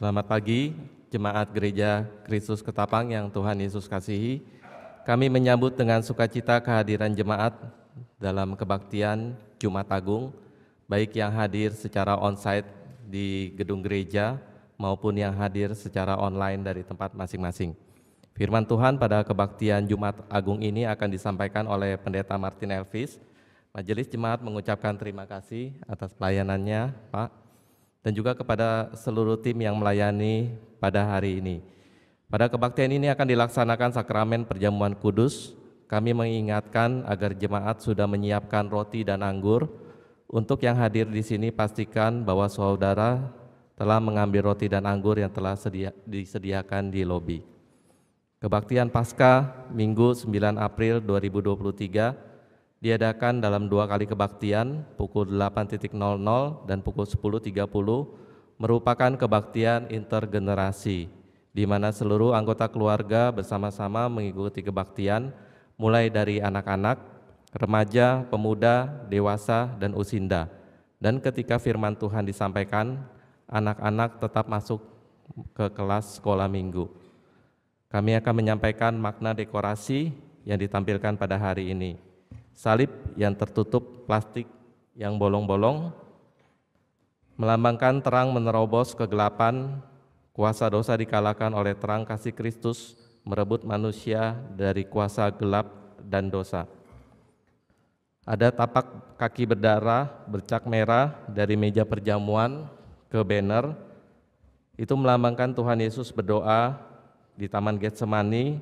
Selamat pagi, Jemaat Gereja Kristus Ketapang yang Tuhan Yesus kasihi. Kami menyambut dengan sukacita kehadiran jemaat dalam kebaktian Jumat Agung, baik yang hadir secara onsite di gedung gereja maupun yang hadir secara online dari tempat masing-masing. Firman Tuhan pada kebaktian Jumat Agung ini akan disampaikan oleh Pendeta Martin Elvis. Majelis Jemaat mengucapkan terima kasih atas pelayanannya, Pak, dan juga kepada seluruh tim yang melayani pada hari ini. Pada kebaktian ini akan dilaksanakan sakramen perjamuan kudus. Kami mengingatkan agar jemaat sudah menyiapkan roti dan anggur. Untuk yang hadir di sini pastikan bahwa saudara telah mengambil roti dan anggur yang telah disediakan di lobi. Kebaktian Paskah Minggu 9 April 2023 diadakan dalam 2 kali kebaktian, pukul 8.00 dan pukul 10.30, merupakan kebaktian intergenerasi, di mana seluruh anggota keluarga bersama-sama mengikuti kebaktian, mulai dari anak-anak, remaja, pemuda, dewasa, dan usinda. Dan ketika firman Tuhan disampaikan, anak-anak tetap masuk ke kelas sekolah minggu. Kami akan menyampaikan makna dekorasi yang ditampilkan pada hari ini. Salib yang tertutup plastik yang bolong-bolong melambangkan terang menerobos kegelapan, kuasa dosa dikalahkan oleh terang kasih Kristus merebut manusia dari kuasa gelap dan dosa. Ada tapak kaki berdarah bercak merah dari meja perjamuan ke banner, itu melambangkan Tuhan Yesus berdoa di Taman Getsemani.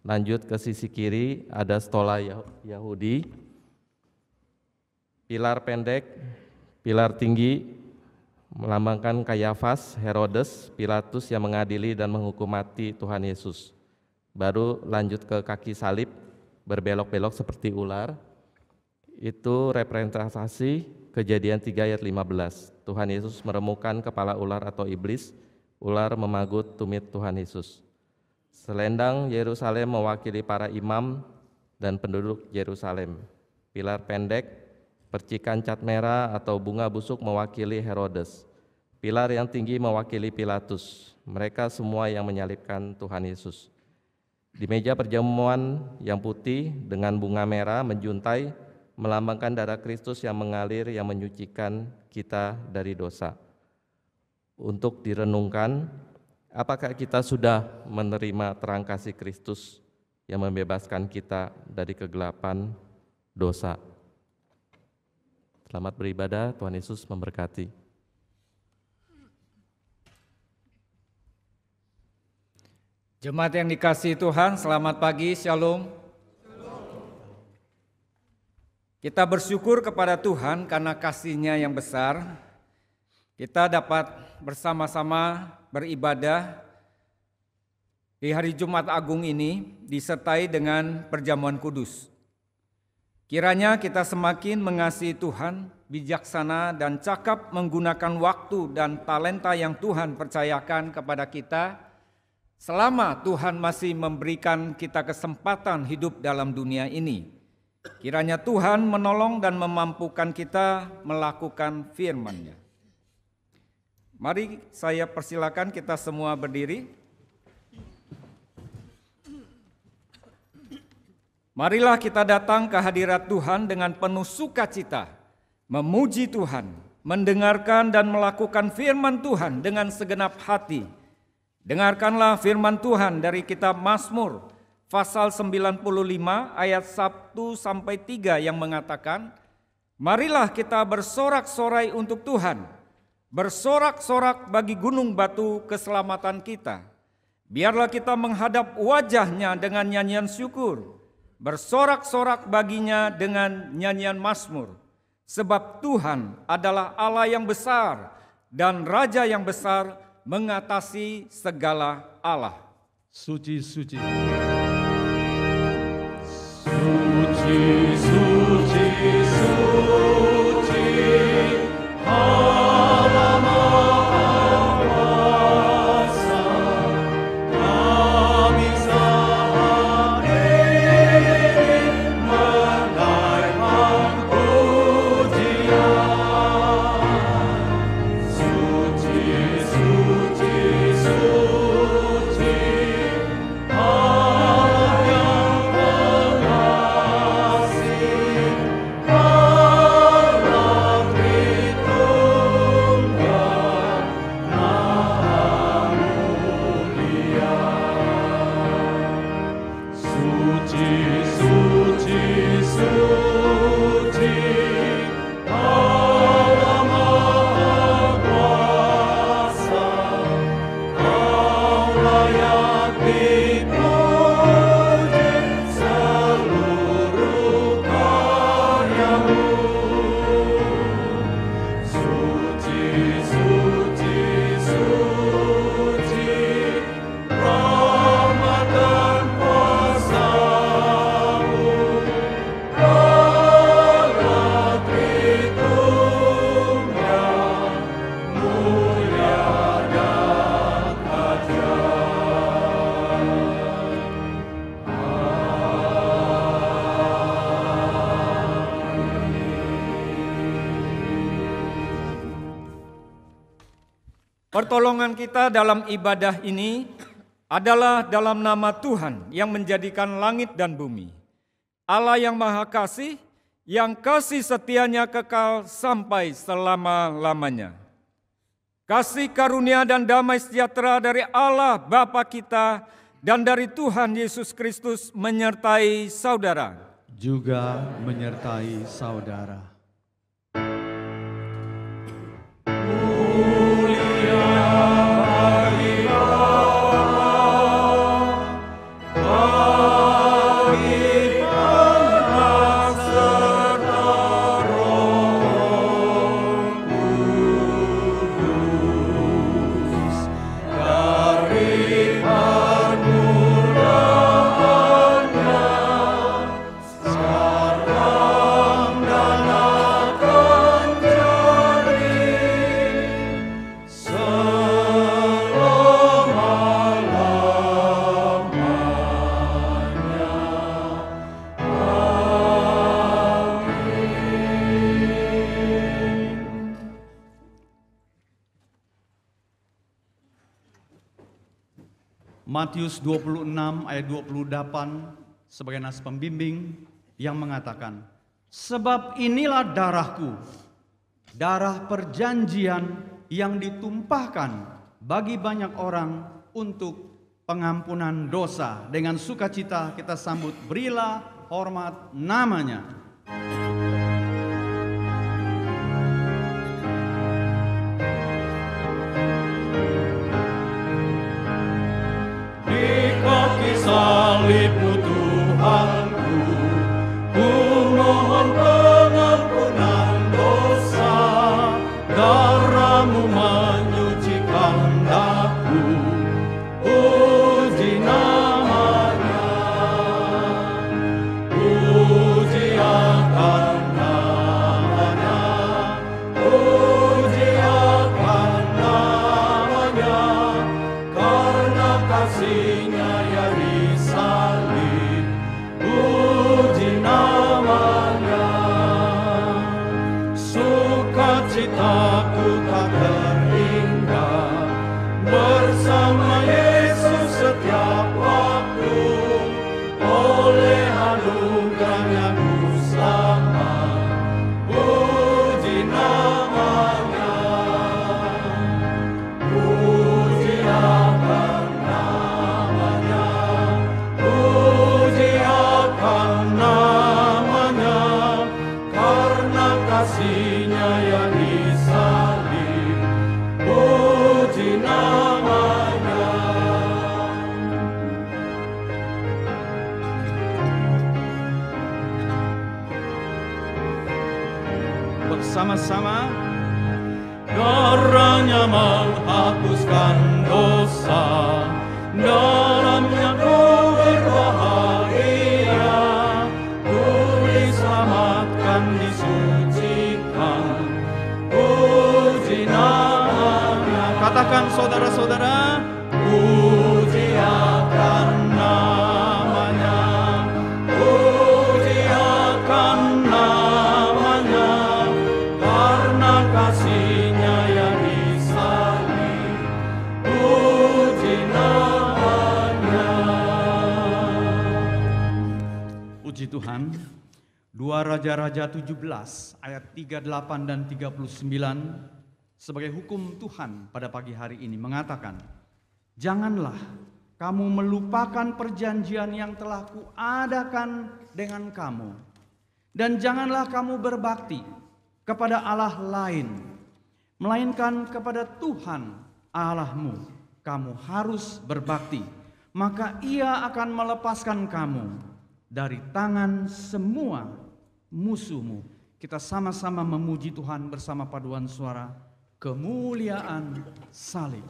Lanjut ke sisi kiri ada stola Yahudi, pilar pendek, pilar tinggi melambangkan Kayafas, Herodes, Pilatus yang mengadili dan menghukum mati Tuhan Yesus. Baru lanjut ke kaki salib berbelok-belok seperti ular, itu representasi Kejadian 3 ayat 15. Tuhan Yesus meremukan kepala ular atau iblis, ular memagut tumit Tuhan Yesus. Selendang Yerusalem mewakili para imam dan penduduk Yerusalem. Pilar pendek, percikan cat merah atau bunga busuk mewakili Herodes. Pilar yang tinggi mewakili Pilatus. Mereka semua yang menyalibkan Tuhan Yesus. Di meja perjamuan yang putih dengan bunga merah menjuntai melambangkan darah Kristus yang mengalir yang menyucikan kita dari dosa. Untuk direnungkan, apakah kita sudah menerima terang kasih Kristus yang membebaskan kita dari kegelapan dosa? Selamat beribadah, Tuhan Yesus memberkati. Jemaat yang dikasihi Tuhan, selamat pagi, Shalom. Kita bersyukur kepada Tuhan karena kasih-Nya yang besar. Kita dapat bersama-sama beribadah di hari Jumat Agung ini disertai dengan perjamuan kudus. Kiranya kita semakin mengasihi Tuhan, bijaksana dan cakap menggunakan waktu dan talenta yang Tuhan percayakan kepada kita selama Tuhan masih memberikan kita kesempatan hidup dalam dunia ini. Kiranya Tuhan menolong dan memampukan kita melakukan firman-Nya. Mari saya persilakan kita semua berdiri. Marilah kita datang ke hadirat Tuhan dengan penuh sukacita, memuji Tuhan, mendengarkan dan melakukan firman Tuhan dengan segenap hati. Dengarkanlah firman Tuhan dari kitab Mazmur pasal 95 ayat 1-3 yang mengatakan, marilah kita bersorak-sorai untuk Tuhan, bersorak-sorak bagi gunung batu keselamatan kita. Biarlah kita menghadap wajah-Nya dengan nyanyian syukur, bersorak-sorak baginya dengan nyanyian mazmur. Sebab Tuhan adalah Allah yang besar dan Raja yang besar mengatasi segala Allah. Suci, suci. Suci, suci, suci, Allah Maha Kuasa, kami sehari menaikkan pujian. Suci, suci, Pertolongan kita dalam ibadah ini adalah dalam nama Tuhan yang menjadikan langit dan bumi. Allah yang Maha Kasih, yang kasih setianya kekal sampai selama-lamanya. Kasih karunia dan damai sejahtera dari Allah Bapa kita dan dari Tuhan Yesus Kristus menyertai saudara. Juga menyertai saudara. Matius 26 ayat 28 sebagai nas pembimbing yang mengatakan, sebab inilah darahku, darah perjanjian yang ditumpahkan bagi banyak orang untuk pengampunan dosa. Dengan sukacita kita sambut, berilah hormat namanya. Salibmu Tuhanku, ku mohon pengampunan dosa, darahmu menyucikan daku, puji namanya, puji akan namanya, puji akan namanya, karena kasih-Nya ya salib, puji namanya. Sukacitaku tak terhingga bersama Yesus setiap waktu, oleh anugerah-Nya ku selamat, puji namanya, puji akan namanya, puji akan namanya, karena kasih-Nya yang disalib, puji namanya. Bersama-sama, Darah-Nya menghapuskan dosa, dalamnya ku berbahagia, ku diselamatkan, disucikan, puji namanya. katakan saudara-saudara, Puji akan namanya, puji akan namanya, karena kasih-Nya yang disalib, puji namanya. puji Tuhan. 2 Raja-Raja 17 ayat 38 dan 39 sebagai hukum Tuhan pada pagi hari ini mengatakan, janganlah kamu melupakan perjanjian yang telah kuadakan dengan kamu, dan janganlah kamu berbakti kepada Allah lain, melainkan kepada Tuhan Allahmu kamu harus berbakti, maka Ia akan melepaskan kamu dari tangan semua musuhmu. Kita sama-sama memuji Tuhan bersama paduan suara kemuliaan salib.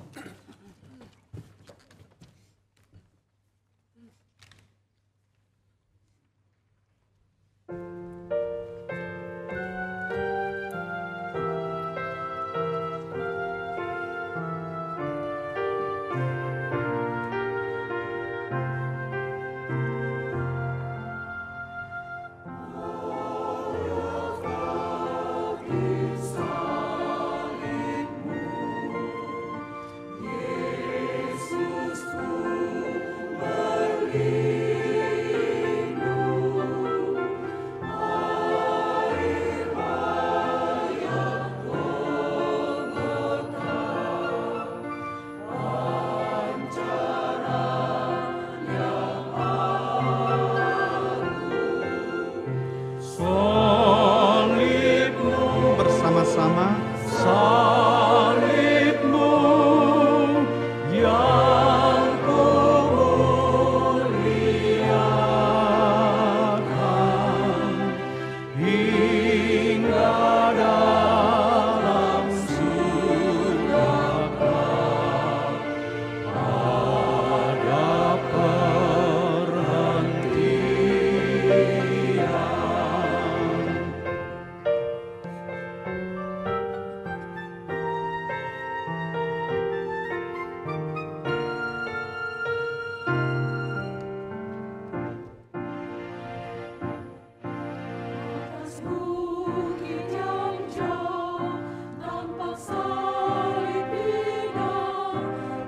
Salibmu, bersama-sama. salibmu yang kumuliakan hingga dalam surga ada perhentian. Atas bukit yang jauh nampak salib indah,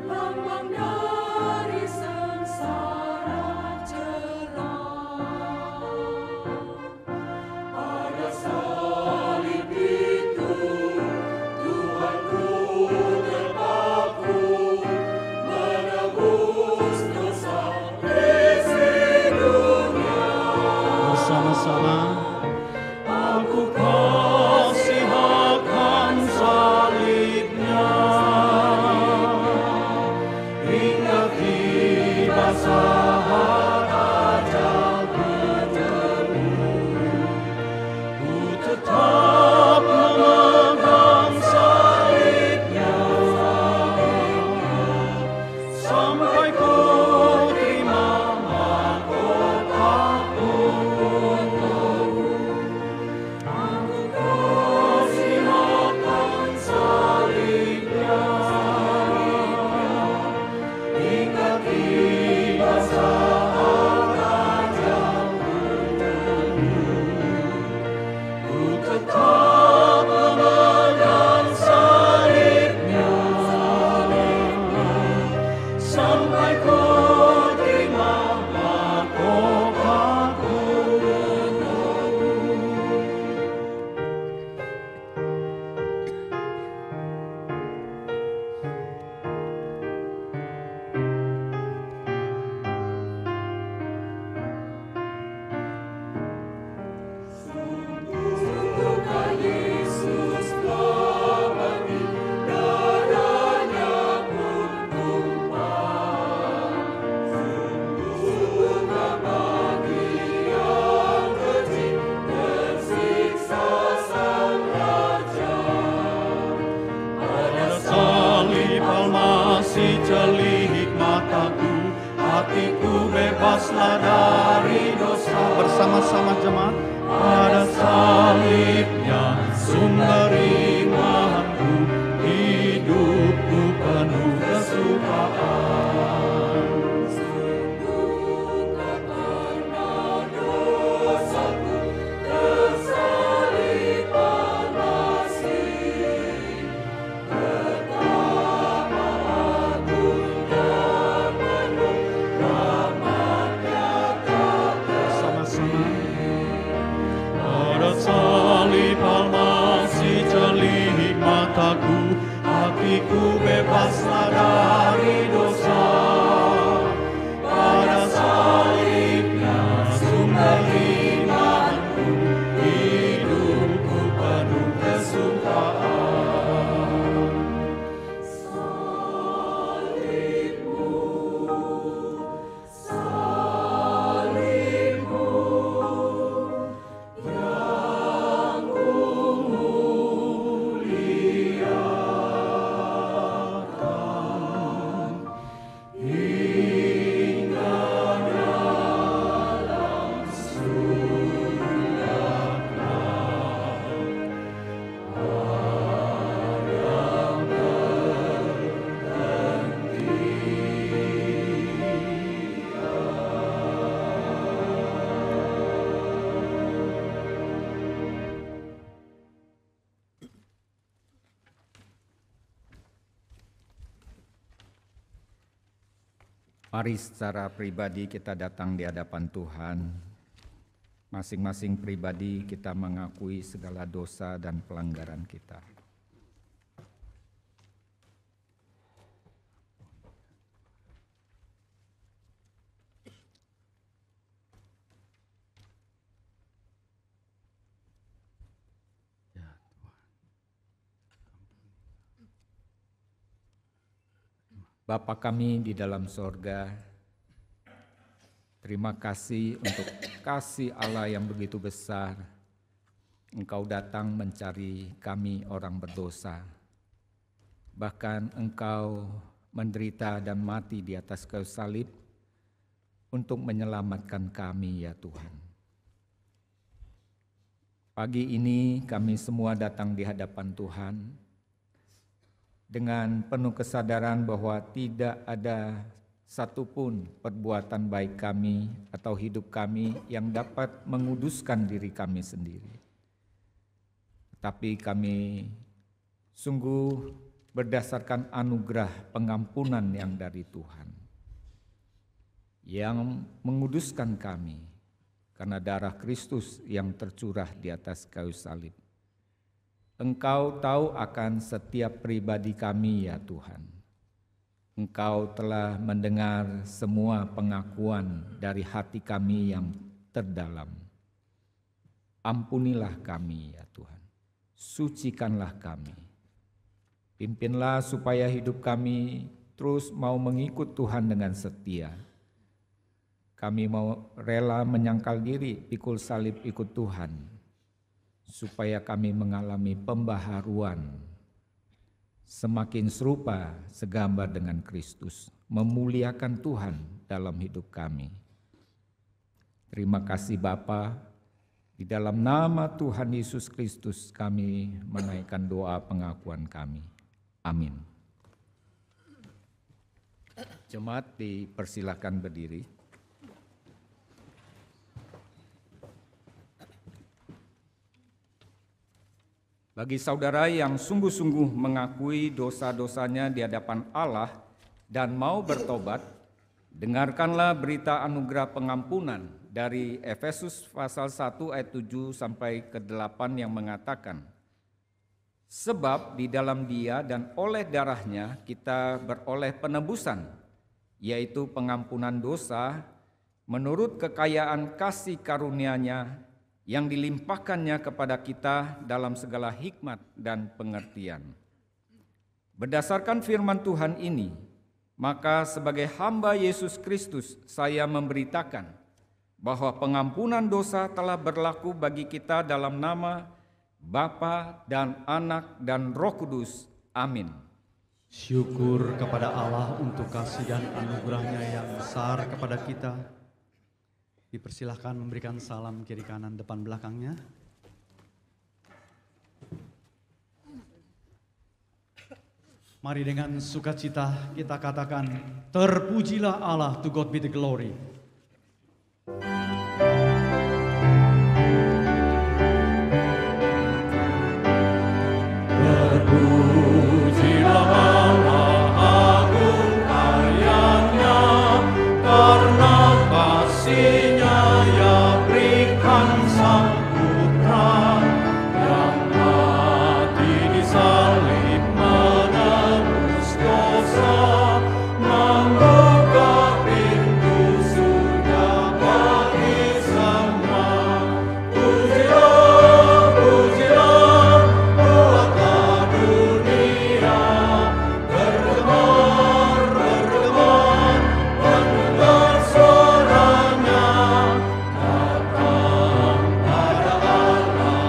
lambang dari sengsara cerah. Pada salib itu Tuhanku terpaku, menebus dosa isi dunia. Bersama-sama. Aku kasih akan salibnya hingga tiba saat ajal bertemu. Ku tetap memegang salibnya sampai ku terima mahkotaku. Aku kasih akan salibnya hingga tiba saat ajal bertemu. Ku tetap memegang salibnya sampai ku terima mahkotaku. Sungguhkah Yesus telah mati, darahnya pun tumpah. Sungguhkah bagi yang kecil tersiksa sang Raja. Pada salib Almasih celik mataku, hatiku bebaslah dari dosa. Bersama-sama jemaat. Pada salibnya sumber imanku, hidupku penuh kesukaan. Sungguhkah karena dosaku tersalib Almasih, betapa agung dan penuh rahmat-Nya tak Bersama-sama. Pada salib Almasih celik mataku, hatiku bebaslah dari dosa. Pada salibnya sumber imanku, hidupku penuh kesukaan. salibmu, salibmu yang kumuliakan hingga dalam surga Mari secara pribadi kita datang di hadapan Tuhan. Masing-masing pribadi kita mengakui segala dosa dan pelanggaran kita. Bapa kami di dalam sorga, terima kasih untuk kasih Allah yang begitu besar. Engkau datang mencari kami orang berdosa. Bahkan Engkau menderita dan mati di atas kayu salib untuk menyelamatkan kami, ya Tuhan. Pagi ini kami semua datang di hadapan Tuhan dengan penuh kesadaran bahwa tidak ada satupun perbuatan baik kami atau hidup kami yang dapat menguduskan diri kami sendiri. Tapi kami sungguh berdasarkan anugerah pengampunan yang dari Tuhan, yang menguduskan kami karena darah Kristus yang tercurah di atas kayu salib. Engkau tahu akan setiap pribadi kami, ya Tuhan. Engkau telah mendengar semua pengakuan dari hati kami yang terdalam. Ampunilah kami, ya Tuhan. Sucikanlah kami. Pimpinlah supaya hidup kami terus mau mengikut Tuhan dengan setia. Kami mau rela menyangkal diri, pikul salib ikut Tuhan, supaya kami mengalami pembaharuan, semakin serupa segambar dengan Kristus, memuliakan Tuhan dalam hidup kami. Terima kasih Bapa, di dalam nama Tuhan Yesus Kristus kami menaikkan doa pengakuan kami. Amin. Jemaat dipersilakan berdiri. Bagi saudara yang sungguh-sungguh mengakui dosa-dosanya di hadapan Allah dan mau bertobat, dengarkanlah berita anugerah pengampunan dari Efesus pasal 1 ayat 7 sampai ke 8 yang mengatakan, sebab di dalam Dia dan oleh darahnya kita beroleh penebusan, yaitu pengampunan dosa menurut kekayaan kasih karunia-Nya yang dilimpahkannya kepada kita dalam segala hikmat dan pengertian. Berdasarkan firman Tuhan ini, maka sebagai hamba Yesus Kristus saya memberitakan bahwa pengampunan dosa telah berlaku bagi kita dalam nama Bapa dan Anak dan Roh Kudus. Amin. Syukur kepada Allah untuk kasih dan anugerahnya yang besar kepada kita. Dipersilahkan memberikan salam kiri kanan depan belakangnya. Mari dengan sukacita kita katakan, terpujilah Allah, to God be the glory. Terpujilah Allah, agung karyanya, karena kasih-Nya Ia berikan Sang Putra yang mati di salib menebus dosa, membuka pintu surga bagi semua. Pujilah, pujilah, buatlah dunia bergemar, bergemar, mendengar suaranya. Datang pada Allah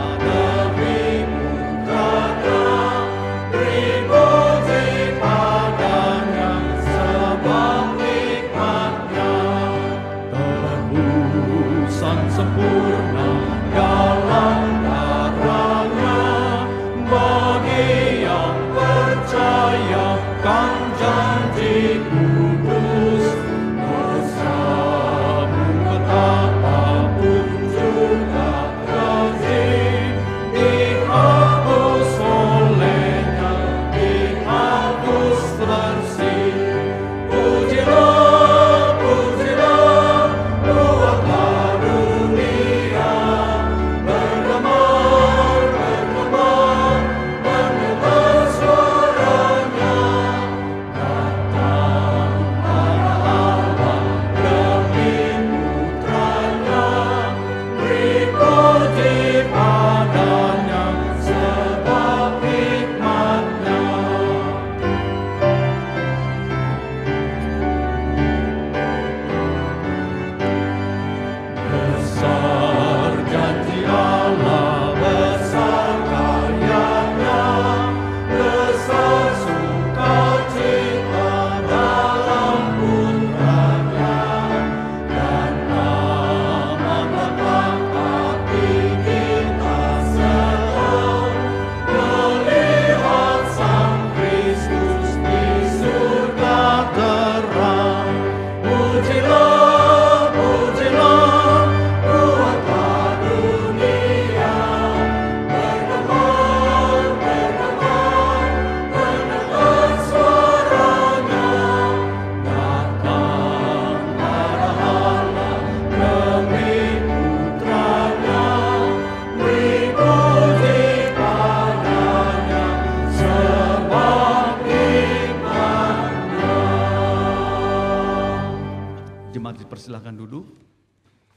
dipersilahkan duduk.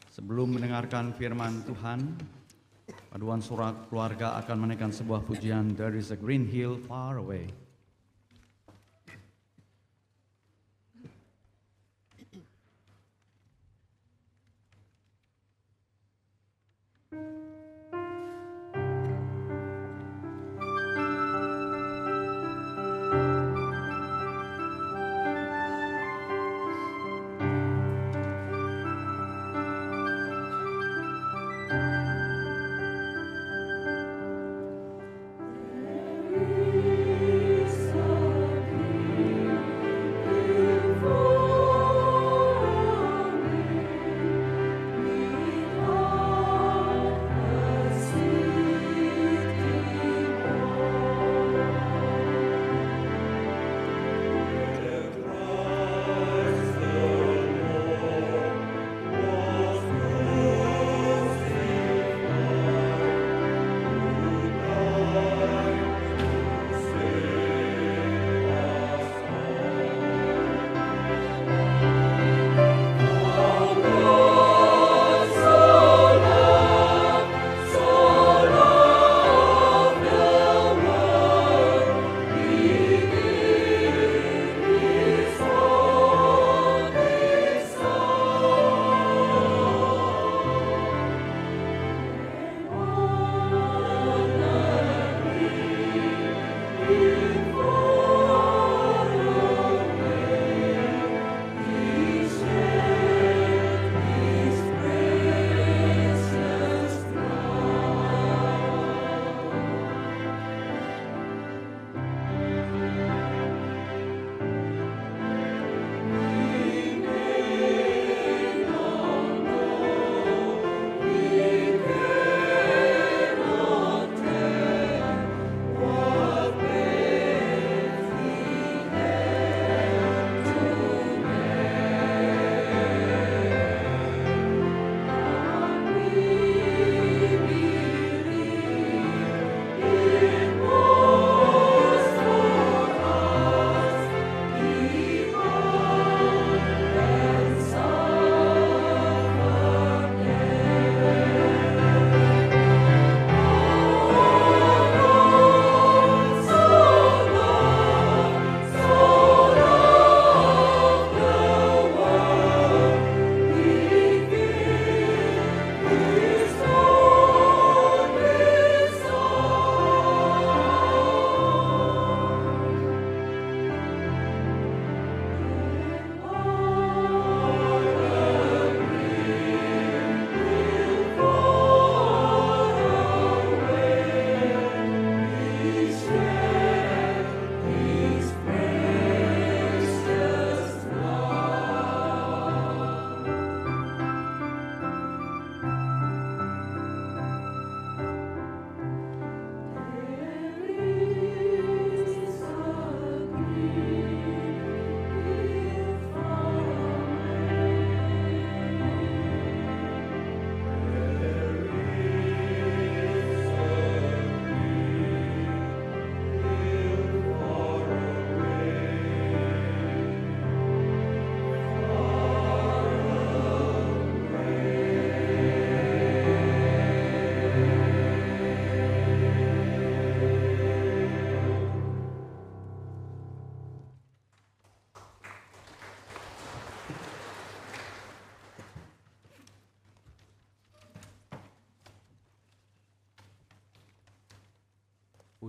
Sebelum mendengarkan firman Tuhan, Paduan Surat Keluarga akan menaikkan sebuah pujian, There is a Green Hill Far Away.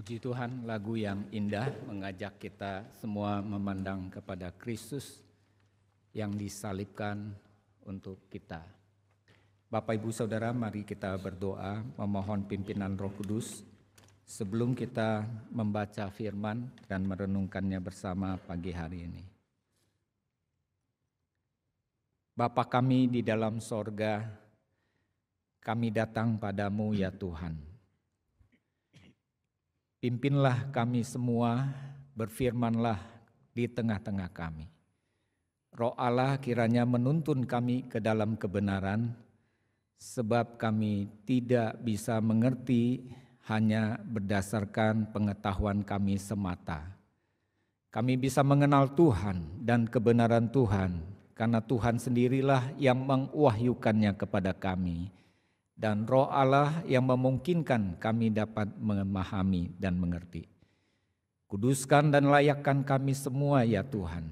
Puji Tuhan, lagu yang indah mengajak kita semua memandang kepada Kristus yang disalibkan untuk kita. Bapak Ibu Saudara, mari kita berdoa memohon pimpinan Roh Kudus sebelum kita membaca firman dan merenungkannya bersama pagi hari ini. Bapa kami di dalam sorga, kami datang padamu ya Tuhan. Pimpinlah kami semua, berfirmanlah di tengah-tengah kami. Roh Allah kiranya menuntun kami ke dalam kebenaran, sebab kami tidak bisa mengerti hanya berdasarkan pengetahuan kami semata. Kami bisa mengenal Tuhan dan kebenaran Tuhan karena Tuhan sendirilah yang mengwahyukannya kepada kami, dan Roh Allah yang memungkinkan kami dapat memahami dan mengerti. Kuduskan dan layakkan kami semua ya Tuhan,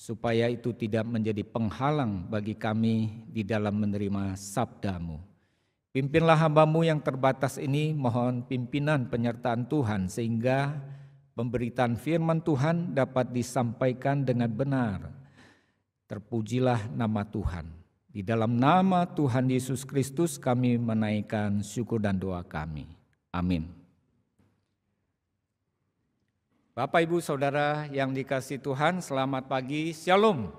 supaya itu tidak menjadi penghalang bagi kami di dalam menerima sabda-Mu. Pimpinlah hamba-Mu yang terbatas ini, mohon pimpinan penyertaan Tuhan sehingga pemberitaan firman Tuhan dapat disampaikan dengan benar. Terpujilah nama Tuhan. Di dalam nama Tuhan Yesus Kristus kami menaikkan syukur dan doa kami. Amin. Bapak, Ibu, Saudara yang dikasihi Tuhan, selamat pagi, Shalom.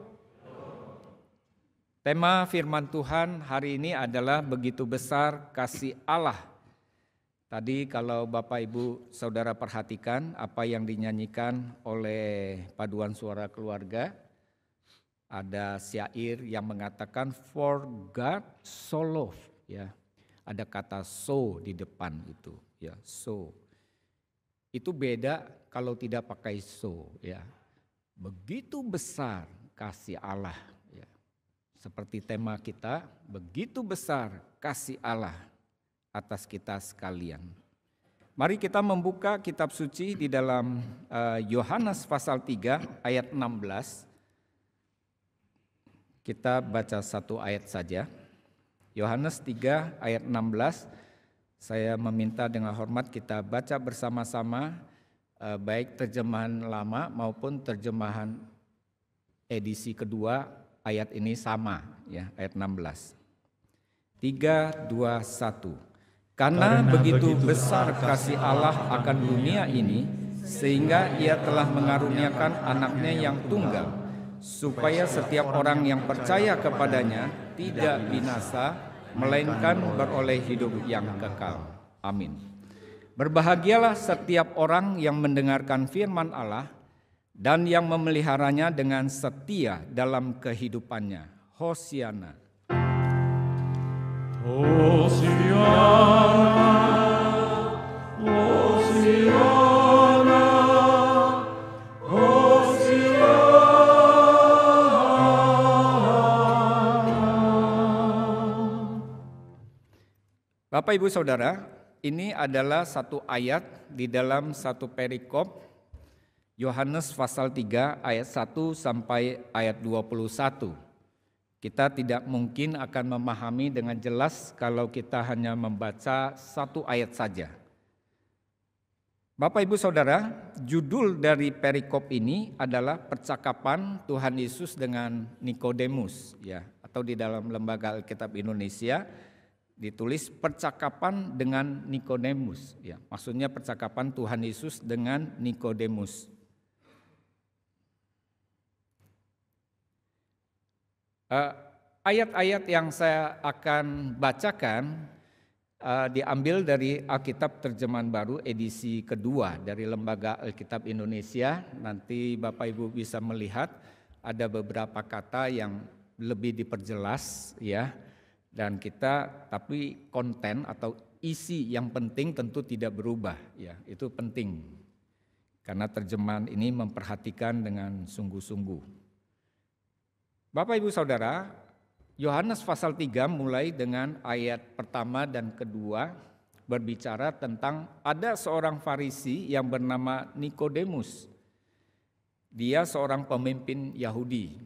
Tema firman Tuhan hari ini adalah begitu besar kasih Allah. Tadi kalau Bapak Ibu Saudara perhatikan apa yang dinyanyikan oleh paduan suara keluarga, ada syair yang mengatakan for God so love, ya. Ada kata so di depan itu, ya, so. Itu beda kalau tidak pakai so, ya. Begitu besar kasih Allah, ya. Seperti tema kita, begitu besar kasih Allah atas kita sekalian. Mari kita membuka kitab suci di dalam Yohanes pasal 3 ayat 16. Kita baca satu ayat saja. Yohanes 3 ayat 16. Saya meminta dengan hormat kita baca bersama-sama, baik terjemahan lama maupun terjemahan edisi kedua. Ayat ini sama, ya, ayat 16. 3, 2, 1. Karena begitu besar kasih Allah akan dunia ini, sehingga Ia telah mengaruniakan anaknya yang tunggal, supaya setiap orang yang percaya kepadanya tidak binasa, melainkan beroleh hidup yang kekal. Amin. Berbahagialah setiap orang yang mendengarkan firman Allah dan yang memeliharanya dengan setia dalam kehidupannya. Hosiana. Hosiana, Hosiana, Hosiana. Bapak, Ibu, Saudara, ini adalah satu ayat di dalam satu perikop Yohanes pasal 3 ayat 1 sampai ayat 21. Kita tidak mungkin akan memahami dengan jelas kalau kita hanya membaca satu ayat saja. Bapak, Ibu, Saudara, judul dari perikop ini adalah percakapan Tuhan Yesus dengan Nikodemus, ya, atau di dalam Lembaga Alkitab Indonesia ditulis percakapan dengan Nikodemus, ya. Maksudnya percakapan Tuhan Yesus dengan Nikodemus. Ayat-ayat yang saya akan bacakan diambil dari Alkitab Terjemahan Baru edisi kedua dari Lembaga Alkitab Indonesia. Nanti Bapak Ibu bisa melihat ada beberapa kata yang lebih diperjelas, ya. Dan tapi konten atau isi yang penting tentu tidak berubah, ya. Itu penting karena terjemahan ini memperhatikan dengan sungguh-sungguh. Bapak, Ibu, Saudara, Yohanes pasal 3 mulai dengan ayat pertama dan kedua berbicara tentang ada seorang Farisi yang bernama Nikodemus. Dia seorang pemimpin Yahudi.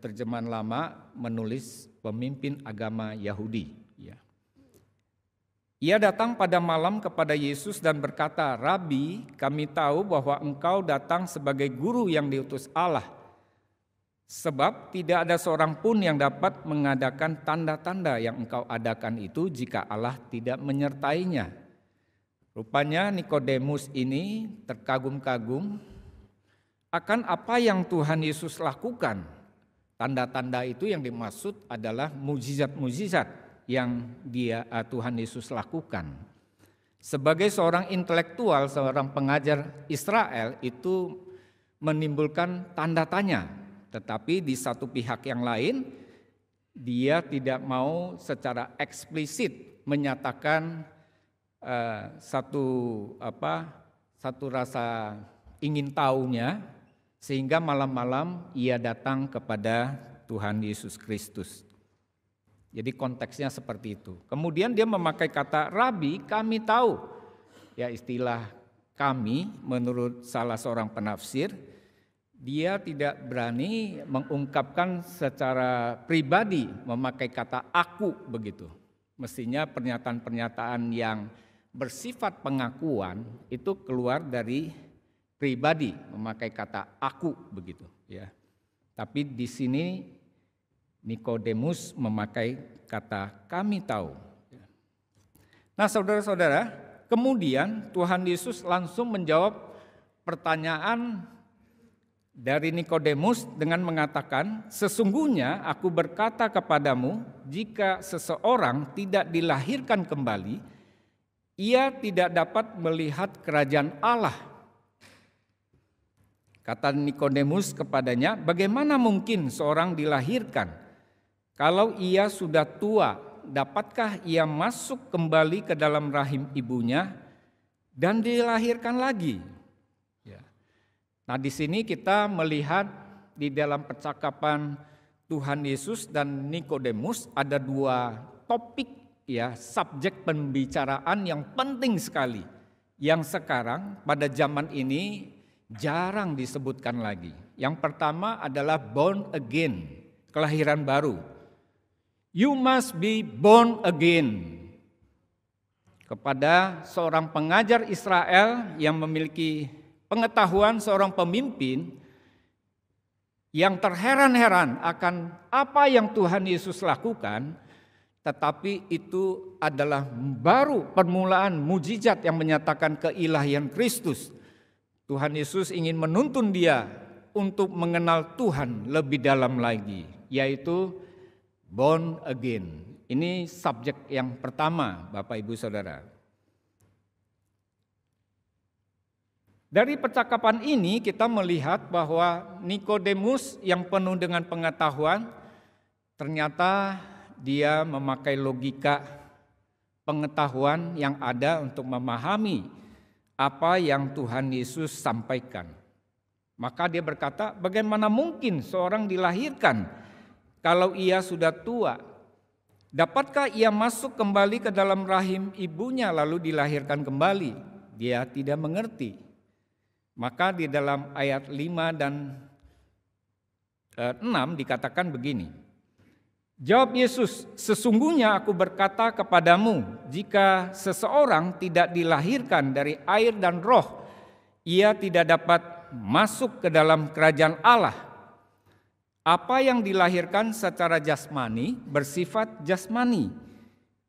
Terjemahan lama menulis pemimpin agama Yahudi. Ya. Ia datang pada malam kepada Yesus dan berkata, "Rabi, kami tahu bahwa engkau datang sebagai guru yang diutus Allah. Sebab tidak ada seorang pun yang dapat mengadakan tanda-tanda yang engkau adakan itu jika Allah tidak menyertainya." Rupanya Nikodemus ini terkagum-kagum akan apa yang Tuhan Yesus lakukan. Tanda-tanda itu yang dimaksud adalah mukjizat-mukjizat yang Tuhan Yesus lakukan. Sebagai seorang intelektual, seorang pengajar Israel itu menimbulkan tanda tanya. Tetapi di satu pihak yang lain, dia tidak mau secara eksplisit menyatakan satu rasa ingin tahunya, sehingga malam-malam ia datang kepada Tuhan Yesus Kristus. Jadi konteksnya seperti itu. Kemudian dia memakai kata Rabi, kami tahu. Ya, istilah kami menurut salah seorang penafsir, dia tidak berani mengungkapkan secara pribadi memakai kata aku begitu. Mestinya pernyataan-pernyataan yang bersifat pengakuan itu keluar dari pribadi memakai kata aku begitu ya. Tapi di sini Nikodemus memakai kata kami tahu. Nah, saudara-saudara, kemudian Tuhan Yesus langsung menjawab pertanyaan dari Nikodemus dengan mengatakan, sesungguhnya aku berkata kepadamu, jika seseorang tidak dilahirkan kembali, ia tidak dapat melihat kerajaan Allah. Kata Nikodemus kepadanya, bagaimana mungkin seorang dilahirkan kalau ia sudah tua? Dapatkah ia masuk kembali ke dalam rahim ibunya dan dilahirkan lagi? Ya. Nah, di sini kita melihat di dalam percakapan Tuhan Yesus dan Nikodemus ada dua topik ya, subjek pembicaraan yang penting sekali yang sekarang pada zaman ini jarang disebutkan lagi. Yang pertama adalah born again, kelahiran baru. You must be born again. Kepada seorang pengajar Israel yang memiliki pengetahuan, seorang pemimpin yang terheran-heran akan apa yang Tuhan Yesus lakukan, tetapi itu adalah baru permulaan mujizat yang menyatakan keilahian Kristus. Tuhan Yesus ingin menuntun dia untuk mengenal Tuhan lebih dalam lagi, yaitu born again. Ini subjek yang pertama, Bapak Ibu Saudara. Dari percakapan ini kita melihat bahwa Nikodemus yang penuh dengan pengetahuan, ternyata dia memakai logika pengetahuan yang ada untuk memahami apa yang Tuhan Yesus sampaikan. Maka dia berkata, bagaimana mungkin seorang dilahirkan kalau ia sudah tua? Dapatkah ia masuk kembali ke dalam rahim ibunya lalu dilahirkan kembali? Dia tidak mengerti. Maka di dalam ayat 5 dan 6 dikatakan begini. Jawab Yesus, sesungguhnya aku berkata kepadamu, jika seseorang tidak dilahirkan dari air dan roh, ia tidak dapat masuk ke dalam kerajaan Allah. Apa yang dilahirkan secara jasmani bersifat jasmani,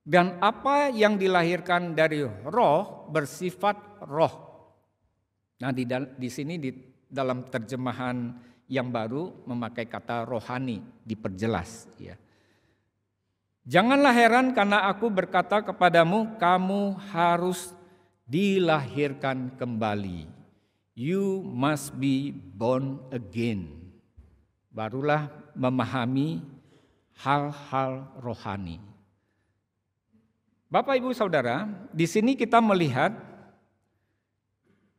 dan apa yang dilahirkan dari roh bersifat roh. Nah, di sini di dalam terjemahan yang baru memakai kata rohani, diperjelas ya. Janganlah heran karena aku berkata kepadamu, kamu harus dilahirkan kembali. You must be born again. Barulah memahami hal-hal rohani. Bapak Ibu Saudara, di sini kita melihat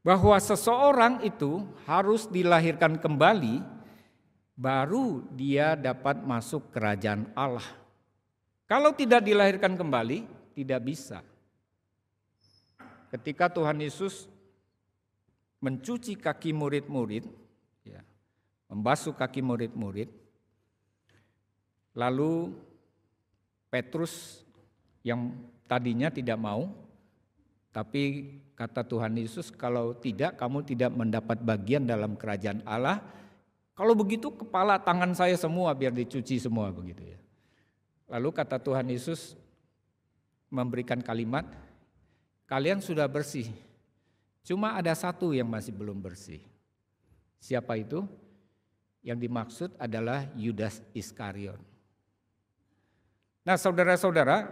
bahwa seseorang itu harus dilahirkan kembali, baru dia dapat masuk kerajaan Allah. Kalau tidak dilahirkan kembali, tidak bisa. Ketika Tuhan Yesus mencuci kaki murid-murid, ya, membasuh kaki murid-murid, lalu Petrus yang tadinya tidak mau, tapi kata Tuhan Yesus, kalau tidak kamu tidak mendapat bagian dalam kerajaan Allah. Kalau begitu kepala tangan saya semua biar dicuci semua begitu ya. Lalu kata Tuhan Yesus memberikan kalimat, kalian sudah bersih, cuma ada satu yang masih belum bersih. Siapa itu? Yang dimaksud adalah Yudas Iskariot. Nah, saudara-saudara,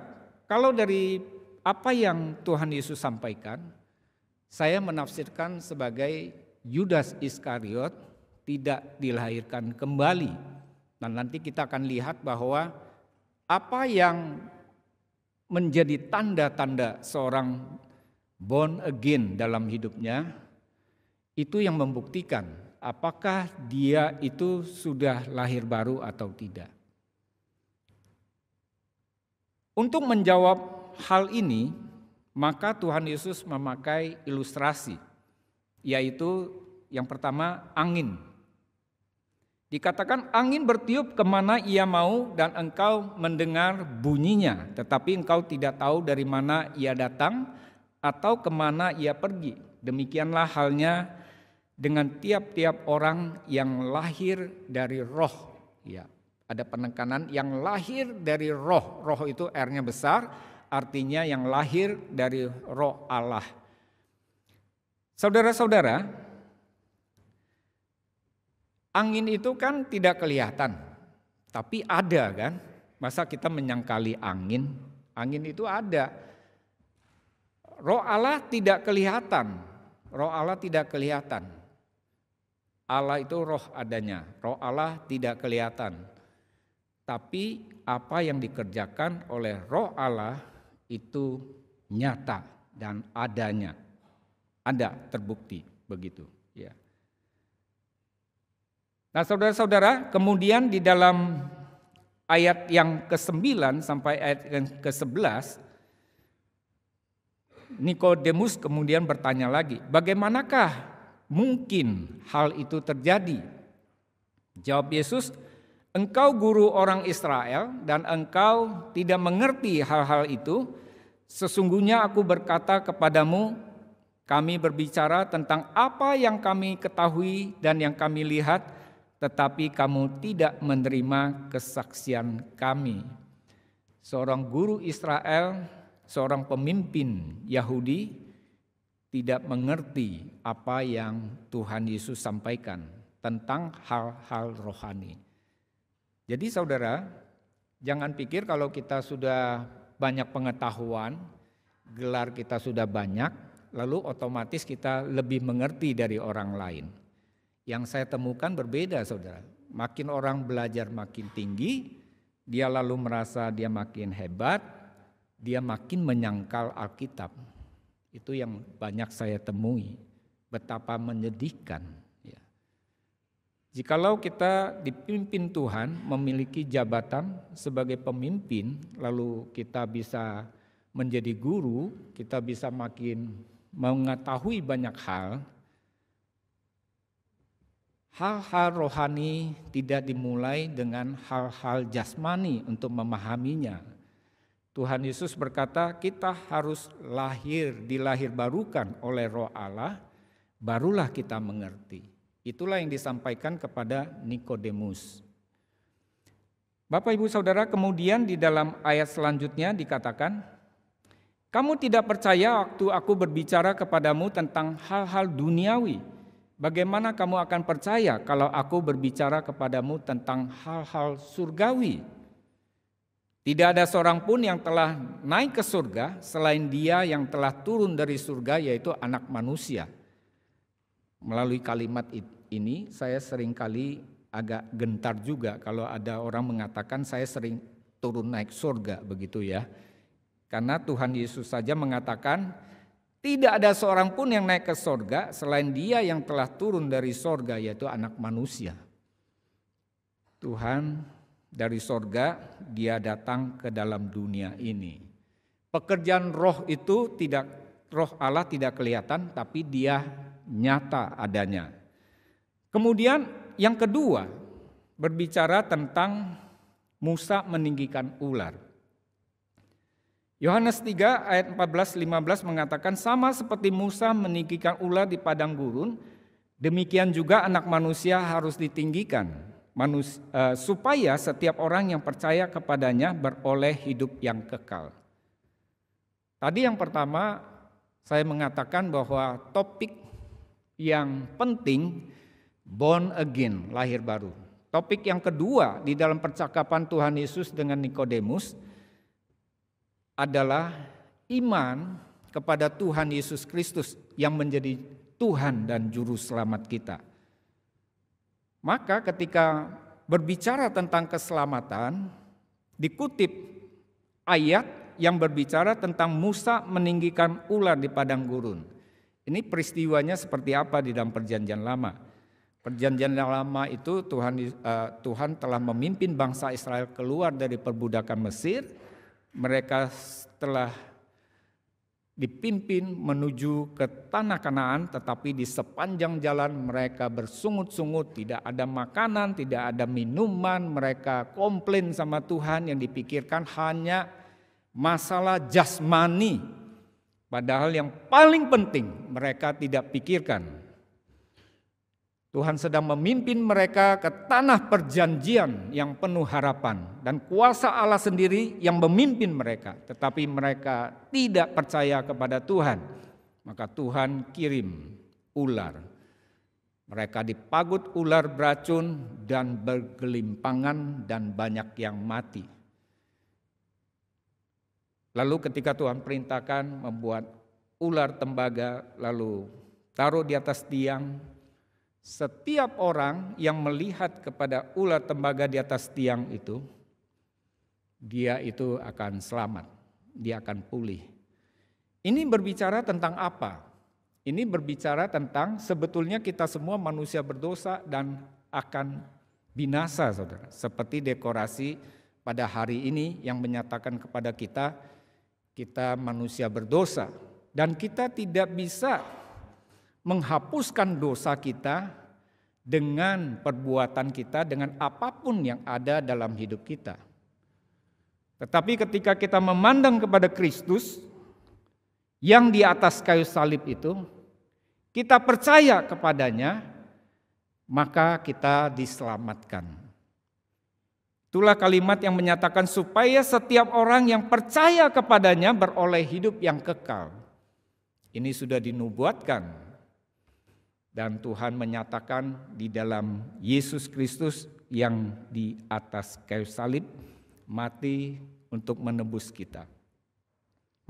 kalau dari apa yang Tuhan Yesus sampaikan, saya menafsirkan sebagai Yudas Iskariot tidak dilahirkan kembali. Nah, nanti kita akan lihat bahwa apa yang menjadi tanda-tanda seorang born again dalam hidupnya, itu yang membuktikan apakah dia itu sudah lahir baru atau tidak. Untuk menjawab hal ini, maka Tuhan Yesus memakai ilustrasi, yaitu yang pertama angin. Dikatakan angin bertiup kemana ia mau dan engkau mendengar bunyinya, tetapi engkau tidak tahu dari mana ia datang atau kemana ia pergi. Demikianlah halnya dengan tiap-tiap orang yang lahir dari roh. Ya, ada penekanan yang lahir dari roh. Roh itu R-nya besar, artinya yang lahir dari roh Allah. Saudara-saudara, angin itu kan tidak kelihatan, tapi ada kan? Masa kita menyangkali angin? Angin itu ada. Roh Allah tidak kelihatan. Roh Allah tidak kelihatan. Allah itu roh adanya. Roh Allah tidak kelihatan. Tapi apa yang dikerjakan oleh roh Allah itu nyata dan adanya. Ada, terbukti begitu. Ya. Nah saudara-saudara, kemudian di dalam ayat yang ke-9 sampai ayat yang ke-11, Nikodemus kemudian bertanya lagi, bagaimanakah mungkin hal itu terjadi? Jawab Yesus, engkau guru orang Israel dan engkau tidak mengerti hal-hal itu. Sesungguhnya aku berkata kepadamu, kami berbicara tentang apa yang kami ketahui dan yang kami lihat, tetapi kamu tidak menerima kesaksian kami. Seorang guru Israel, seorang pemimpin Yahudi tidak mengerti apa yang Tuhan Yesus sampaikan tentang hal-hal rohani. Jadi saudara, jangan pikir kalau kita sudah banyak pengetahuan, gelar kita sudah banyak, lalu otomatis kita lebih mengerti dari orang lain. Yang saya temukan berbeda saudara. Makin orang belajar makin tinggi, dia lalu merasa dia makin hebat, dia makin menyangkal Alkitab. Itu yang banyak saya temui. Betapa menyedihkan. Ya. Jikalau kita dipimpin Tuhan, memiliki jabatan sebagai pemimpin, lalu kita bisa menjadi guru, kita bisa makin mengetahui banyak hal. Hal-hal rohani tidak dimulai dengan hal-hal jasmani untuk memahaminya. Tuhan Yesus berkata kita harus dilahirbarukan oleh Roh Allah, barulah kita mengerti. Itulah yang disampaikan kepada Nikodemus. Bapak Ibu Saudara, kemudian di dalam ayat selanjutnya dikatakan, kamu tidak percaya waktu aku berbicara kepadamu tentang hal-hal duniawi. Bagaimana kamu akan percaya kalau aku berbicara kepadamu tentang hal-hal surgawi? Tidak ada seorang pun yang telah naik ke surga selain dia yang telah turun dari surga, yaitu Anak Manusia. Melalui kalimat ini saya seringkali agak gentar juga kalau ada orang mengatakan saya sering turun naik surga begitu ya. Karena Tuhan Yesus saja mengatakan tidak ada seorang pun yang naik ke sorga selain dia yang telah turun dari sorga, yaitu Anak Manusia. Tuhan dari sorga, dia datang ke dalam dunia ini. Pekerjaan roh itu roh Allah tidak kelihatan, tapi dia nyata adanya. Kemudian yang kedua, berbicara tentang Musa meninggikan ular. Yohanes 3 ayat 14-15 mengatakan sama seperti Musa meninggikan ular di padang gurun, demikian juga Anak Manusia harus ditinggikan supaya setiap orang yang percaya kepadanya beroleh hidup yang kekal. Tadi yang pertama saya mengatakan bahwa topik yang penting born again, lahir baru. Topik yang kedua di dalam percakapan Tuhan Yesus dengan Nikodemus adalah iman kepada Tuhan Yesus Kristus yang menjadi Tuhan dan Juru Selamat kita. Maka ketika berbicara tentang keselamatan, dikutip ayat yang berbicara tentang Musa meninggikan ular di padang gurun. Ini peristiwanya seperti apa di dalam Perjanjian Lama? Perjanjian yang lama itu Tuhan telah memimpin bangsa Israel keluar dari perbudakan Mesir. Mereka telah dipimpin menuju ke tanah Kanaan, tetapi di sepanjang jalan mereka bersungut-sungut, tidak ada makanan, tidak ada minuman, mereka komplain sama Tuhan, yang dipikirkan hanya masalah jasmani. Padahal yang paling penting mereka tidak pikirkan. Tuhan sedang memimpin mereka ke tanah perjanjian yang penuh harapan, dan kuasa Allah sendiri yang memimpin mereka, tetapi mereka tidak percaya kepada Tuhan. Maka Tuhan kirim ular. Mereka dipagut ular beracun dan bergelimpangan dan banyak yang mati. Lalu ketika Tuhan perintahkan membuat ular tembaga lalu taruh di atas tiang, setiap orang yang melihat kepada ular tembaga di atas tiang itu, dia itu akan selamat, dia akan pulih. Ini berbicara tentang apa? Ini berbicara tentang sebetulnya kita semua manusia berdosa dan akan binasa, saudara. Seperti dekorasi pada hari ini yang menyatakan kepada kita, kita manusia berdosa. Dan kita tidak bisa menghapuskan dosa kita dengan perbuatan kita, dengan apapun yang ada dalam hidup kita. Tetapi ketika kita memandang kepada Kristus yang di atas kayu salib itu, kita percaya kepadanya, maka kita diselamatkan. Itulah kalimat yang menyatakan supaya setiap orang yang percaya kepadanya beroleh hidup yang kekal. Ini sudah dinubuatkan dan Tuhan menyatakan di dalam Yesus Kristus yang di atas kayu salib mati untuk menebus kita.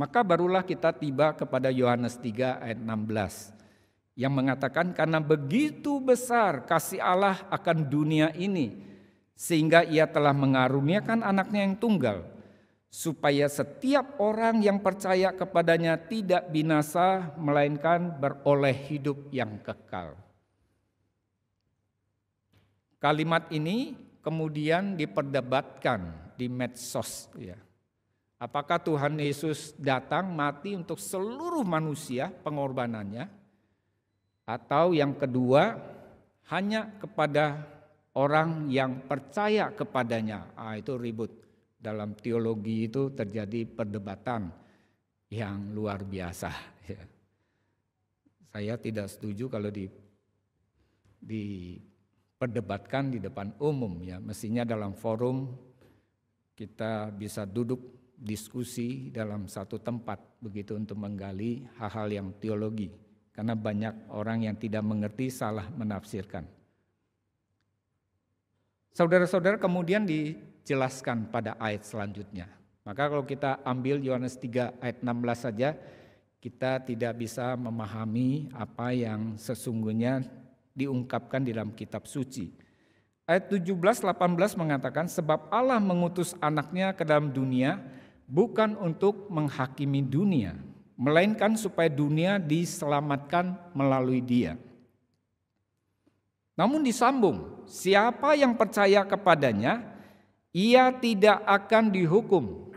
Maka barulah kita tiba kepada Yohanes 3 ayat 16 yang mengatakan karena begitu besar kasih Allah akan dunia ini sehingga ia telah mengaruniakan anaknya yang tunggal supaya setiap orang yang percaya kepadanya tidak binasa melainkan beroleh hidup yang kekal. Kalimat ini kemudian diperdebatkan di medsos, ya. Apakah Tuhan Yesus datang mati untuk seluruh manusia pengorbanannya, atau yang kedua hanya kepada orang yang percaya kepadanya? Itu ribut. Dalam teologi itu terjadi perdebatan yang luar biasa. Ya. Saya tidak setuju kalau diperdebatkan di depan umum, ya. Mestinya dalam forum kita bisa duduk diskusi dalam satu tempat begitu untuk menggali hal-hal yang teologi. Karena banyak orang yang tidak mengerti salah menafsirkan. Saudara-saudara, kemudian dijelaskan pada ayat selanjutnya. Maka kalau kita ambil Yohanes 3 ayat 16 saja, kita tidak bisa memahami apa yang sesungguhnya diungkapkan di dalam kitab suci. Ayat 17-18 mengatakan, sebab Allah mengutus anaknya ke dalam dunia bukan untuk menghakimi dunia, melainkan supaya dunia diselamatkan melalui Dia. Namun disambung, siapa yang percaya kepadanya, ia tidak akan dihukum.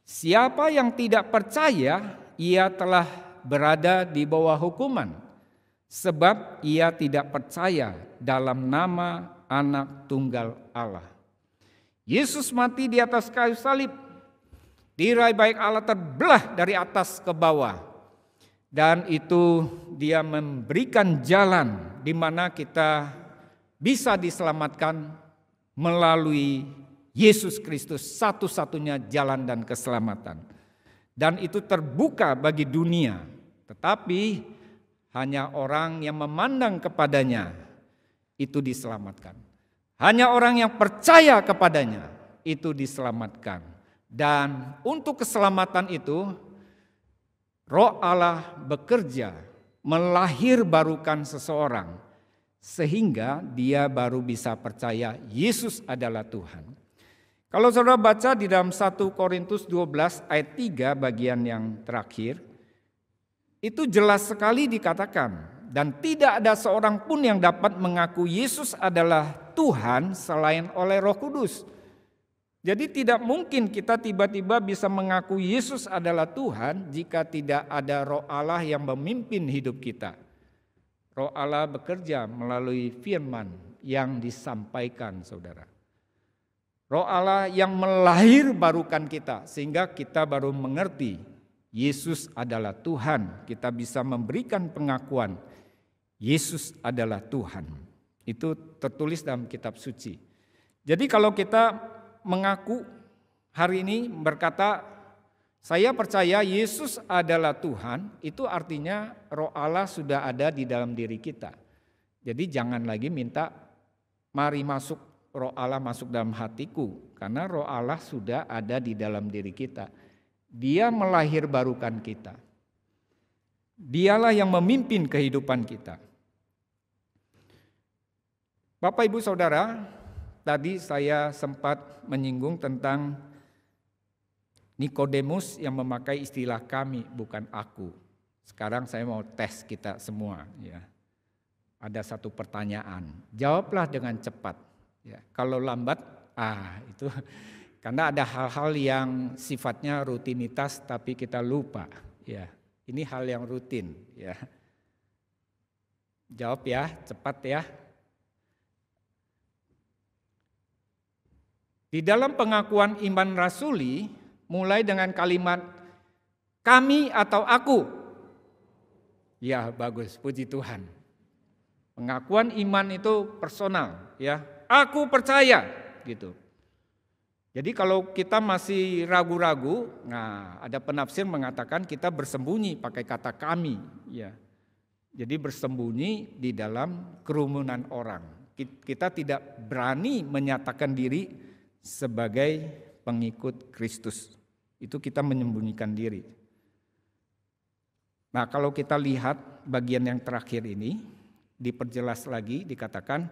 Siapa yang tidak percaya, ia telah berada di bawah hukuman, sebab ia tidak percaya dalam nama Anak Tunggal Allah. Yesus mati di atas kayu salib, tirai baik Allah terbelah dari atas ke bawah. Dan itu Dia memberikan jalan di mana kita bisa diselamatkan melalui Yesus Kristus, satu-satunya jalan dan keselamatan. Dan itu terbuka bagi dunia, tetapi hanya orang yang memandang kepadanya itu diselamatkan. Hanya orang yang percaya kepadanya itu diselamatkan. Dan untuk keselamatan itu Roh Allah bekerja melahirbarukan seseorang sehingga dia baru bisa percaya Yesus adalah Tuhan. Kalau saudara baca di dalam 1 Korintus 12 ayat 3 bagian yang terakhir, itu jelas sekali dikatakan dan tidak ada seorang pun yang dapat mengaku Yesus adalah Tuhan selain oleh Roh Kudus. Jadi tidak mungkin kita tiba-tiba bisa mengaku Yesus adalah Tuhan jika tidak ada Roh Allah yang memimpin hidup kita. Roh Allah bekerja melalui firman yang disampaikan, saudara. Roh Allah yang melahirbarukan kita sehingga kita baru mengerti Yesus adalah Tuhan. Kita bisa memberikan pengakuan Yesus adalah Tuhan. Itu tertulis dalam kitab suci. Jadi kalau kita mengaku hari ini berkata, saya percaya Yesus adalah Tuhan, itu artinya Roh Allah sudah ada di dalam diri kita. Jadi jangan lagi minta, mari masuk Roh Allah masuk dalam hatiku, karena Roh Allah sudah ada di dalam diri kita. Dia melahirbarukan kita. Dialah yang memimpin kehidupan kita. Bapak Ibu Saudara, tadi saya sempat menyinggung tentang Nikodemus yang memakai istilah kami, bukan aku. Sekarang saya mau tes kita semua. Ya. Ada satu pertanyaan, jawablah dengan cepat. Ya. Kalau lambat, itu karena ada hal-hal yang sifatnya rutinitas tapi kita lupa. Ya. Ini hal yang rutin. Ya. Jawab ya, cepat ya. Di dalam pengakuan iman rasuli, mulai dengan kalimat kami atau aku. Ya bagus, puji Tuhan. Pengakuan iman itu personal, ya. Aku percaya, gitu. Jadi kalau kita masih ragu-ragu, nah ada penafsir mengatakan kita bersembunyi pakai kata kami, ya. Jadi bersembunyi di dalam kerumunan orang. Kita tidak berani menyatakan diri sebagai pengikut Kristus. Itu kita menyembunyikan diri. Nah, kalau kita lihat bagian yang terakhir ini, diperjelas lagi, dikatakan,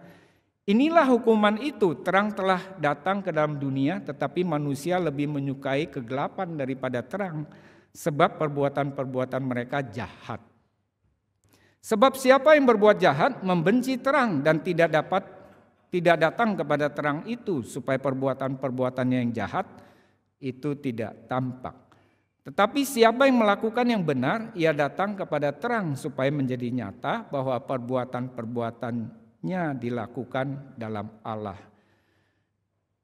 inilah hukuman itu, terang telah datang ke dalam dunia, tetapi manusia lebih menyukai kegelapan daripada terang, sebab perbuatan-perbuatan mereka jahat. Sebab siapa yang berbuat jahat membenci terang dan tidak datang kepada terang itu supaya perbuatan-perbuatannya yang jahat itu tidak tampak. Tetapi siapa yang melakukan yang benar, ia datang kepada terang supaya menjadi nyata bahwa perbuatan-perbuatannya dilakukan dalam Allah.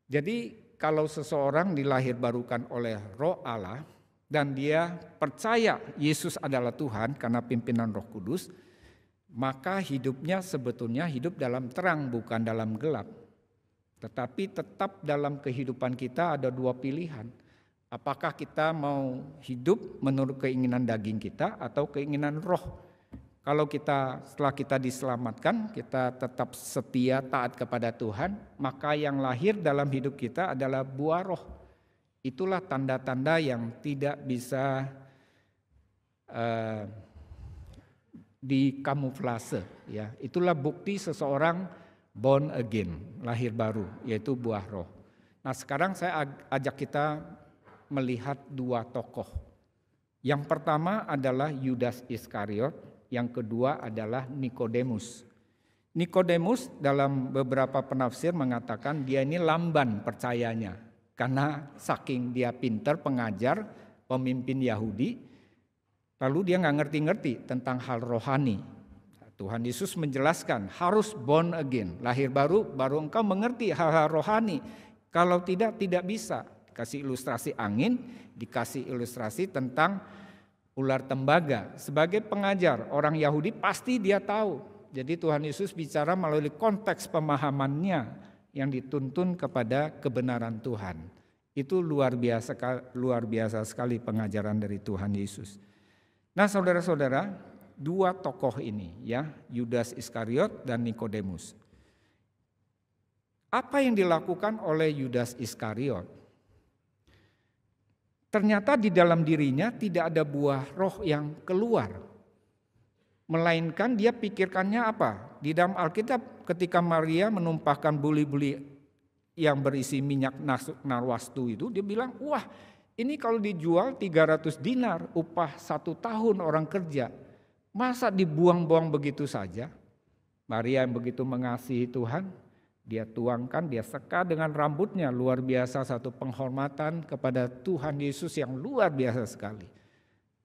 Jadi kalau seseorang dilahirbarukan oleh Roh Allah dan dia percaya Yesus adalah Tuhan karena pimpinan Roh Kudus, maka hidupnya sebetulnya hidup dalam terang bukan dalam gelap. Tetapi tetap dalam kehidupan kita ada dua pilihan. Apakah kita mau hidup menurut keinginan daging kita atau keinginan roh? Kalau setelah kita diselamatkan, kita tetap setia taat kepada Tuhan, maka yang lahir dalam hidup kita adalah buah roh. Itulah tanda-tanda yang tidak bisa dikamuflase, ya. Itulah bukti seseorang born again, lahir baru, yaitu buah roh. Nah, sekarang saya ajak kita melihat dua tokoh. Yang pertama adalah Yudas Iskariot, yang kedua adalah Nikodemus. Nikodemus dalam beberapa penafsir mengatakan dia ini lamban percayanya, karena saking dia pintar pengajar, pemimpin Yahudi. Lalu dia nggak ngerti-ngerti tentang hal rohani. Tuhan Yesus menjelaskan harus born again, lahir baru engkau mengerti hal-hal rohani. Kalau tidak bisa. Kasih ilustrasi angin, dikasih ilustrasi tentang ular tembaga. Sebagai pengajar orang Yahudi pasti dia tahu. Jadi Tuhan Yesus bicara melalui konteks pemahamannya yang dituntun kepada kebenaran Tuhan. Itu luar biasa sekali pengajaran dari Tuhan Yesus. Nah, saudara-saudara, dua tokoh ini, ya, Yudas Iskariot dan Nikodemus. Apa yang dilakukan oleh Yudas Iskariot? Ternyata di dalam dirinya tidak ada buah roh yang keluar. Melainkan dia pikirkannya apa? Di dalam Alkitab ketika Maria menumpahkan buli-buli yang berisi minyak narwastu itu, dia bilang, wah, ini kalau dijual 300 dinar, upah 1 tahun orang kerja. Masa dibuang-buang begitu saja? Maria yang begitu mengasihi Tuhan, dia tuangkan, dia seka dengan rambutnya. Luar biasa, satu penghormatan kepada Tuhan Yesus yang luar biasa sekali.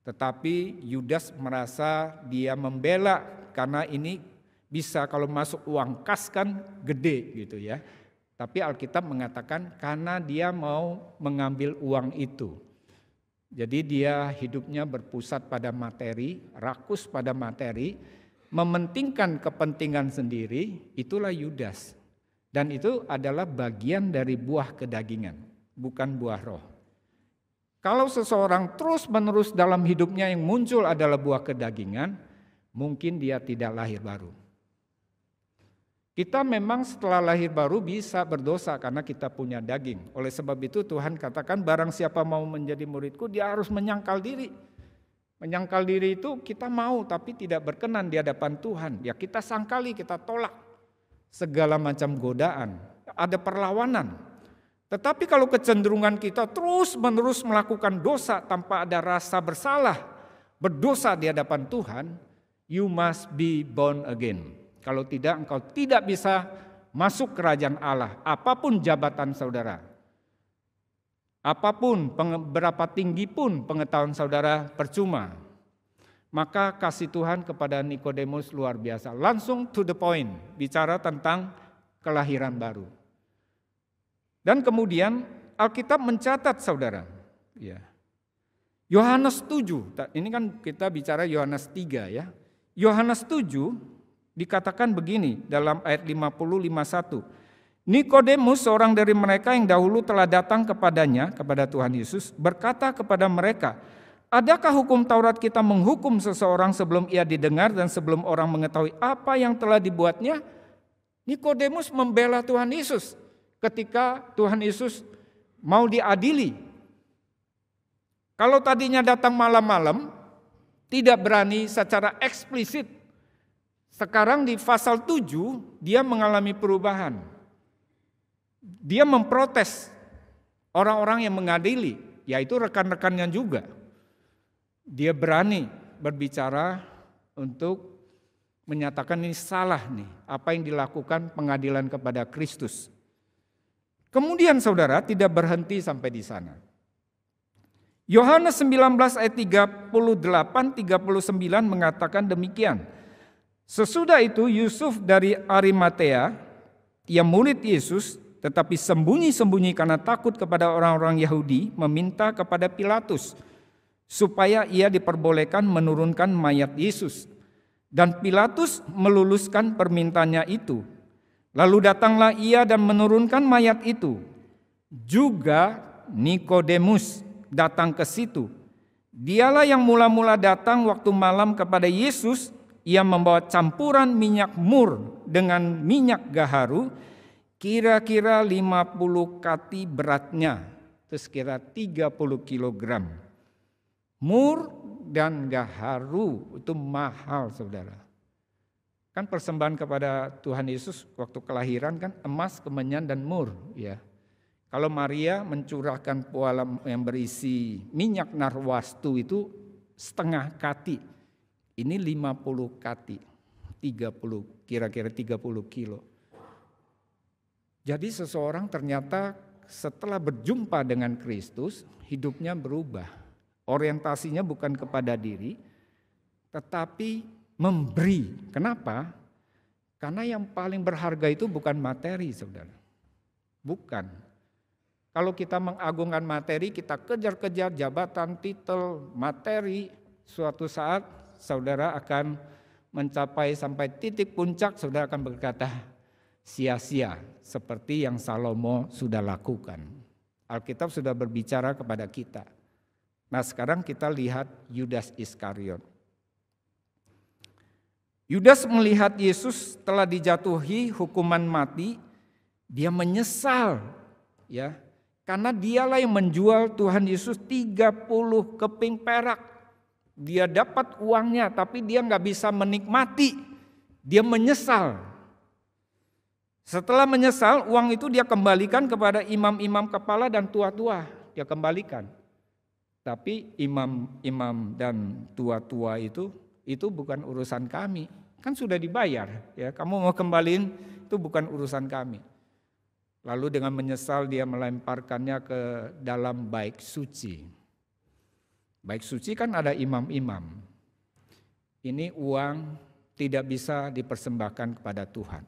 Tetapi Yudas merasa dia membela karena ini bisa kalau masuk uang kas kan gede gitu ya. Tapi Alkitab mengatakan karena dia mau mengambil uang itu. Jadi dia hidupnya berpusat pada materi, rakus pada materi, mementingkan kepentingan sendiri, itulah Yudas. Dan itu adalah bagian dari buah kedagingan, bukan buah roh. Kalau seseorang terus-menerus dalam hidupnya yang muncul adalah buah kedagingan, mungkin dia tidak lahir baru. Kita memang setelah lahir baru bisa berdosa karena kita punya daging. Oleh sebab itu Tuhan katakan barang siapa mau menjadi muridku dia harus menyangkal diri. Menyangkal diri itu kita mau tapi tidak berkenan di hadapan Tuhan. Ya kita sangkali, kita tolak segala macam godaan. Ada perlawanan. Tetapi kalau kecenderungan kita terus-menerus melakukan dosa tanpa ada rasa bersalah, berdosa di hadapan Tuhan, you must be born again. Kalau tidak, engkau tidak bisa masuk kerajaan Allah. Apapun jabatan saudara. Apapun, berapa tinggi pun pengetahuan saudara percuma. Maka kasih Tuhan kepada Nikodemus luar biasa. Langsung to the point, bicara tentang kelahiran baru. Dan kemudian Alkitab mencatat saudara. Ya. Yohanes 7, ini kan kita bicara Yohanes 3 ya. Yohanes 7 dikatakan begini dalam ayat 50-51. Nikodemus seorang dari mereka yang dahulu telah datang kepadanya, kepada Tuhan Yesus, berkata kepada mereka, adakah hukum Taurat kita menghukum seseorang sebelum ia didengar dan sebelum orang mengetahui apa yang telah dibuatnya? Nikodemus membela Tuhan Yesus ketika Tuhan Yesus mau diadili. Kalau tadinya datang malam-malam, tidak berani secara eksplisit. Sekarang di pasal 7 dia mengalami perubahan. Dia memprotes orang-orang yang mengadili, yaitu rekan-rekannya juga. Dia berani berbicara untuk menyatakan ini salah nih, apa yang dilakukan pengadilan kepada Kristus. Kemudian saudara tidak berhenti sampai di sana. Yohanes 19 ayat 38-39 mengatakan demikian. Sesudah itu Yusuf dari Arimatea, yang murid Yesus, tetapi sembunyi-sembunyi karena takut kepada orang-orang Yahudi, meminta kepada Pilatus supaya ia diperbolehkan menurunkan mayat Yesus. Dan Pilatus meluluskan permintaannya itu. Lalu datanglah ia dan menurunkan mayat itu. Juga Nikodemus datang ke situ. Dialah yang mula-mula datang waktu malam kepada Yesus. Ia membawa campuran minyak mur dengan minyak gaharu, kira-kira 50 kati beratnya, itu sekira 30 kilogram. Mur dan gaharu itu mahal saudara. Kan persembahan kepada Tuhan Yesus waktu kelahiran kan emas, kemenyan dan mur. Ya. Kalau Maria mencurahkan pualam yang berisi minyak narwastu itu setengah kati. Ini 50 kati, 30, kira-kira 30 kilo. Jadi seseorang ternyata setelah berjumpa dengan Kristus, hidupnya berubah. Orientasinya bukan kepada diri, tetapi memberi. Kenapa? Karena yang paling berharga itu bukan materi, saudara. Bukan. Kalau kita mengagungkan materi, kita kejar-kejar jabatan, titel, materi, suatu saat saudara akan mencapai sampai titik puncak, saudara akan berkata sia-sia seperti yang Salomo sudah lakukan. Alkitab sudah berbicara kepada kita. Nah sekarang kita lihat Yudas Iskariot. Yudas melihat Yesus telah dijatuhi hukuman mati, dia menyesal ya, karena dialah yang menjual Tuhan Yesus 30 keping perak. Dia dapat uangnya tapi dia nggak bisa menikmati. Dia menyesal. Setelah menyesal, uang itu dia kembalikan kepada imam-imam kepala dan tua-tua. Dia kembalikan. Tapi imam-imam dan tua-tua itu itu bukan urusan kami. Kan sudah dibayar, ya. Kamu mau kembaliin, itu bukan urusan kami. Lalu dengan menyesal dia melemparkannya ke dalam baik suci. Baik suci kan ada imam-imam. Ini uang tidak bisa dipersembahkan kepada Tuhan.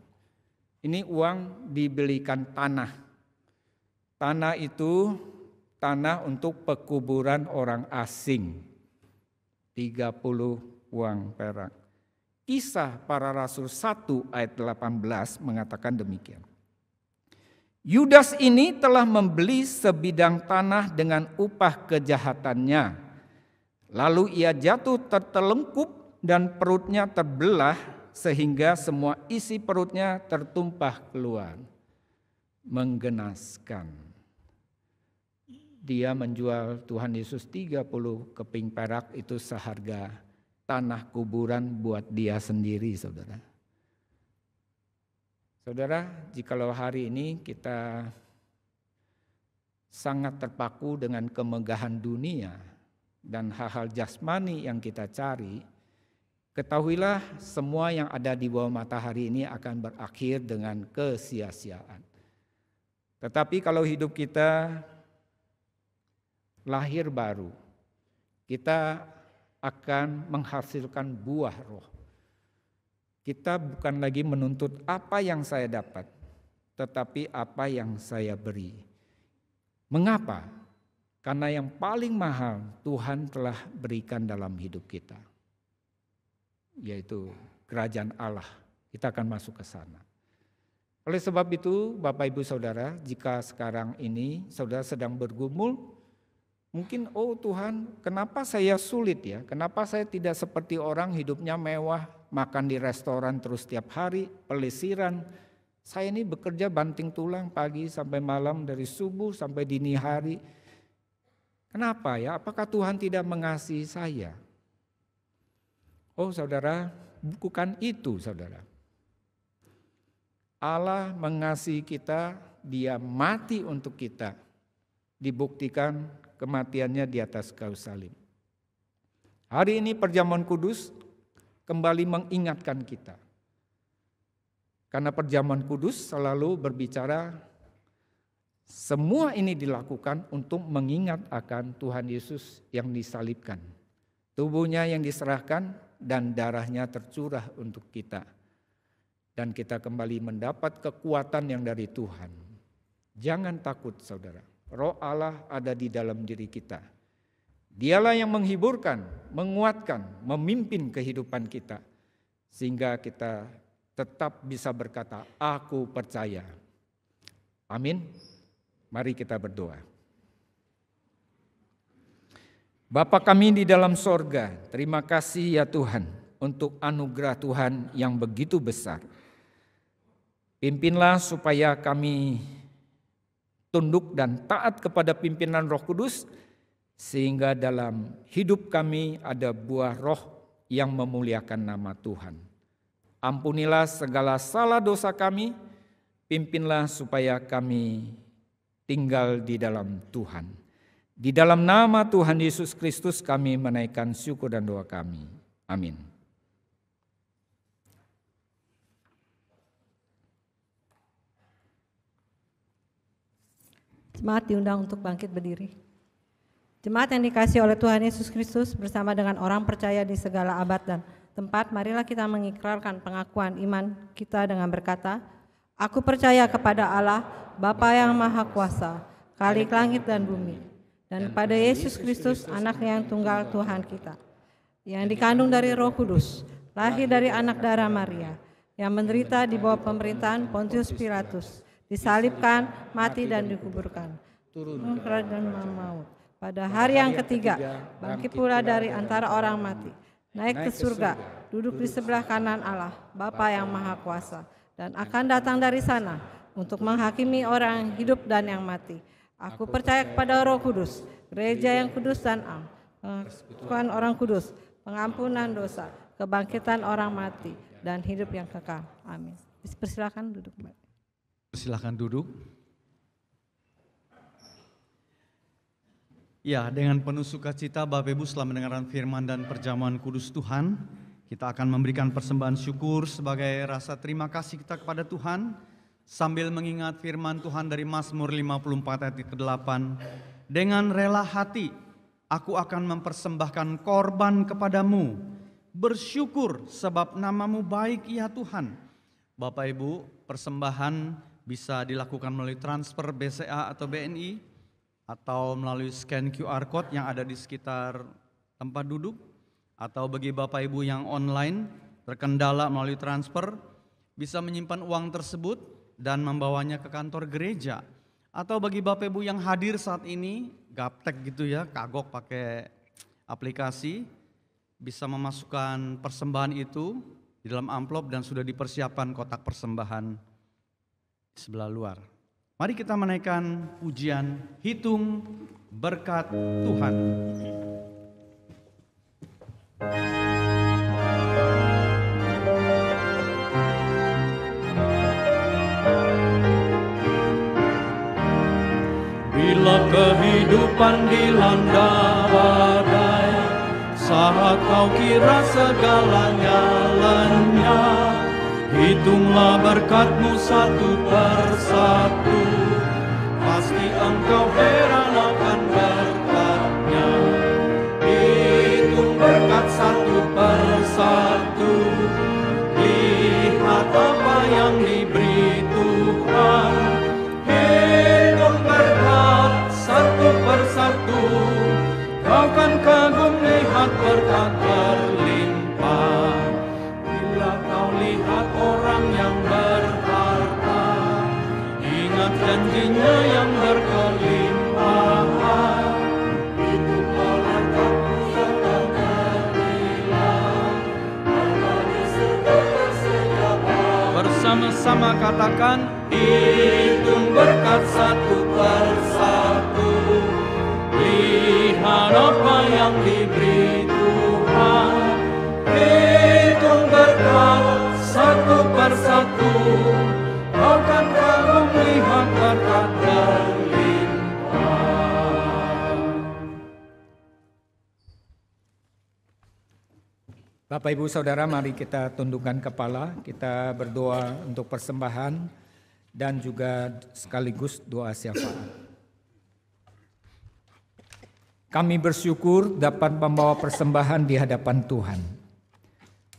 Ini uang dibelikan tanah. Tanah itu tanah untuk pekuburan orang asing. 30 uang perak. Kisah Para Rasul 1 ayat 18 mengatakan demikian. Yudas ini telah membeli sebidang tanah dengan upah kejahatannya. Lalu ia jatuh tertelungkup dan perutnya terbelah sehingga semua isi perutnya tertumpah keluar. Menggenaskan. Dia menjual Tuhan Yesus 30 keping perak, itu seharga tanah kuburan buat dia sendiri, saudara. Saudara, jikalau hari ini kita sangat terpaku dengan kemegahan dunia dan hal-hal jasmani yang kita cari, ketahuilah semua yang ada di bawah matahari ini akan berakhir dengan kesia-siaan. Tetapi kalau hidup kita lahir baru, kita akan menghasilkan buah roh. Kita bukan lagi menuntut apa yang saya dapat, tetapi apa yang saya beri. Mengapa? Karena yang paling mahal Tuhan telah berikan dalam hidup kita, yaitu kerajaan Allah. Kita akan masuk ke sana. Oleh sebab itu, Bapak Ibu Saudara, jika sekarang ini saudara sedang bergumul, mungkin, oh Tuhan, kenapa saya sulit ya? Kenapa saya tidak seperti orang hidupnya mewah, makan di restoran terus setiap hari, pelesiran. Saya ini bekerja banting tulang pagi sampai malam, dari subuh sampai dini hari. Kenapa ya? Apakah Tuhan tidak mengasihi saya? Oh saudara, bukan itu saudara. Allah mengasihi kita, Dia mati untuk kita. Dibuktikan kematiannya di atas kayu salib. Hari ini perjamuan kudus kembali mengingatkan kita. Karena perjamuan kudus selalu berbicara semua ini dilakukan untuk mengingat akan Tuhan Yesus yang disalibkan. Tubuhnya yang diserahkan dan darahnya tercurah untuk kita. Dan kita kembali mendapat kekuatan yang dari Tuhan. Jangan takut saudara. Roh Allah ada di dalam diri kita. Dialah yang menghiburkan, menguatkan, memimpin kehidupan kita. Sehingga kita tetap bisa berkata, aku percaya. Amin. Mari kita berdoa. Bapa kami di dalam sorga, terima kasih ya Tuhan untuk anugerah Tuhan yang begitu besar. Pimpinlah supaya kami tunduk dan taat kepada pimpinan Roh Kudus, sehingga dalam hidup kami ada buah roh yang memuliakan nama Tuhan. Ampunilah segala salah dosa kami, pimpinlah supaya kami tinggal di dalam Tuhan. Di dalam nama Tuhan Yesus Kristus kami menaikkan syukur dan doa kami. Amin. Jemaat diundang untuk bangkit berdiri. Jemaat yang dikasihi oleh Tuhan Yesus Kristus bersama dengan orang percaya di segala abad dan tempat, marilah kita mengikrarkan pengakuan iman kita dengan berkata, aku percaya kepada Allah, Bapa yang Maha Kuasa, Khalik langit dan bumi, dan pada Yesus Kristus, Anak-Nya yang tunggal Tuhan kita, yang dikandung dari Roh Kudus, lahir dari anak darah Maria, yang menderita di bawah pemerintahan Pontius Pilatus, disalibkan, mati dan dikuburkan, turun ke kerajaan maut. Pada hari yang ketiga, bangkit pula dari antara orang mati, naik ke surga, duduk di sebelah kanan Allah, Bapa yang Maha Kuasa, dan akan datang dari sana untuk menghakimi orang hidup dan yang mati. Aku percaya kepada Roh Kudus, gereja yang kudus dan am, pengakuan orang kudus, pengampunan dosa, kebangkitan orang mati, dan hidup yang kekal. Amin. Persilakan duduk. Silakan duduk. Ya, dengan penuh sukacita Bapak Ibu setelah mendengarkan firman dan perjamuan kudus Tuhan, Kita akan memberikan persembahan syukur sebagai rasa terima kasih kita kepada Tuhan sambil mengingat firman Tuhan dari Mazmur 54 ayat ke-8. Dengan rela hati aku akan mempersembahkan korban kepadamu, bersyukur sebab namamu baik ya Tuhan. Bapak Ibu, persembahan bisa dilakukan melalui transfer BCA atau BNI atau melalui scan QR code yang ada di sekitar tempat duduk, atau bagi Bapak Ibu yang online terkendala melalui transfer bisa menyimpan uang tersebut dan membawanya ke kantor gereja. Atau bagi Bapak Ibu yang hadir saat ini, gaptek gitu ya, kagok pakai aplikasi, bisa memasukkan persembahan itu di dalam amplop dan sudah dipersiapkan kotak persembahan di sebelah luar. Mari kita menaikkan pujian Hitung Berkat Tuhan. Bila kehidupan dilanda badai, saat kau kira segalanya lenyap, hitunglah berkatmu satu persatu, pasti engkau heran akan berkatnya. Hitung berkat satu persatu, lihat apa yang diberi Tuhan. Satu persatu, kau kan kagum lihat berkat berlimpah. Bila kau lihat orang yang berharta, ingat janjinya yang berkelimpahan. Itu berkatmu serta berilah, Allah di surga tersedia. Bersama-sama katakan, hitung berkat satu persatu, lihat apa yang diberi Tuhan. Hitung berkat satu persatu, kau kan kagum lihat berkat berlimpah. Bapak Ibu Saudara, mari kita tundukkan kepala, kita berdoa untuk persembahan dan juga sekaligus doa syafaat. Kami bersyukur dapat membawa persembahan di hadapan Tuhan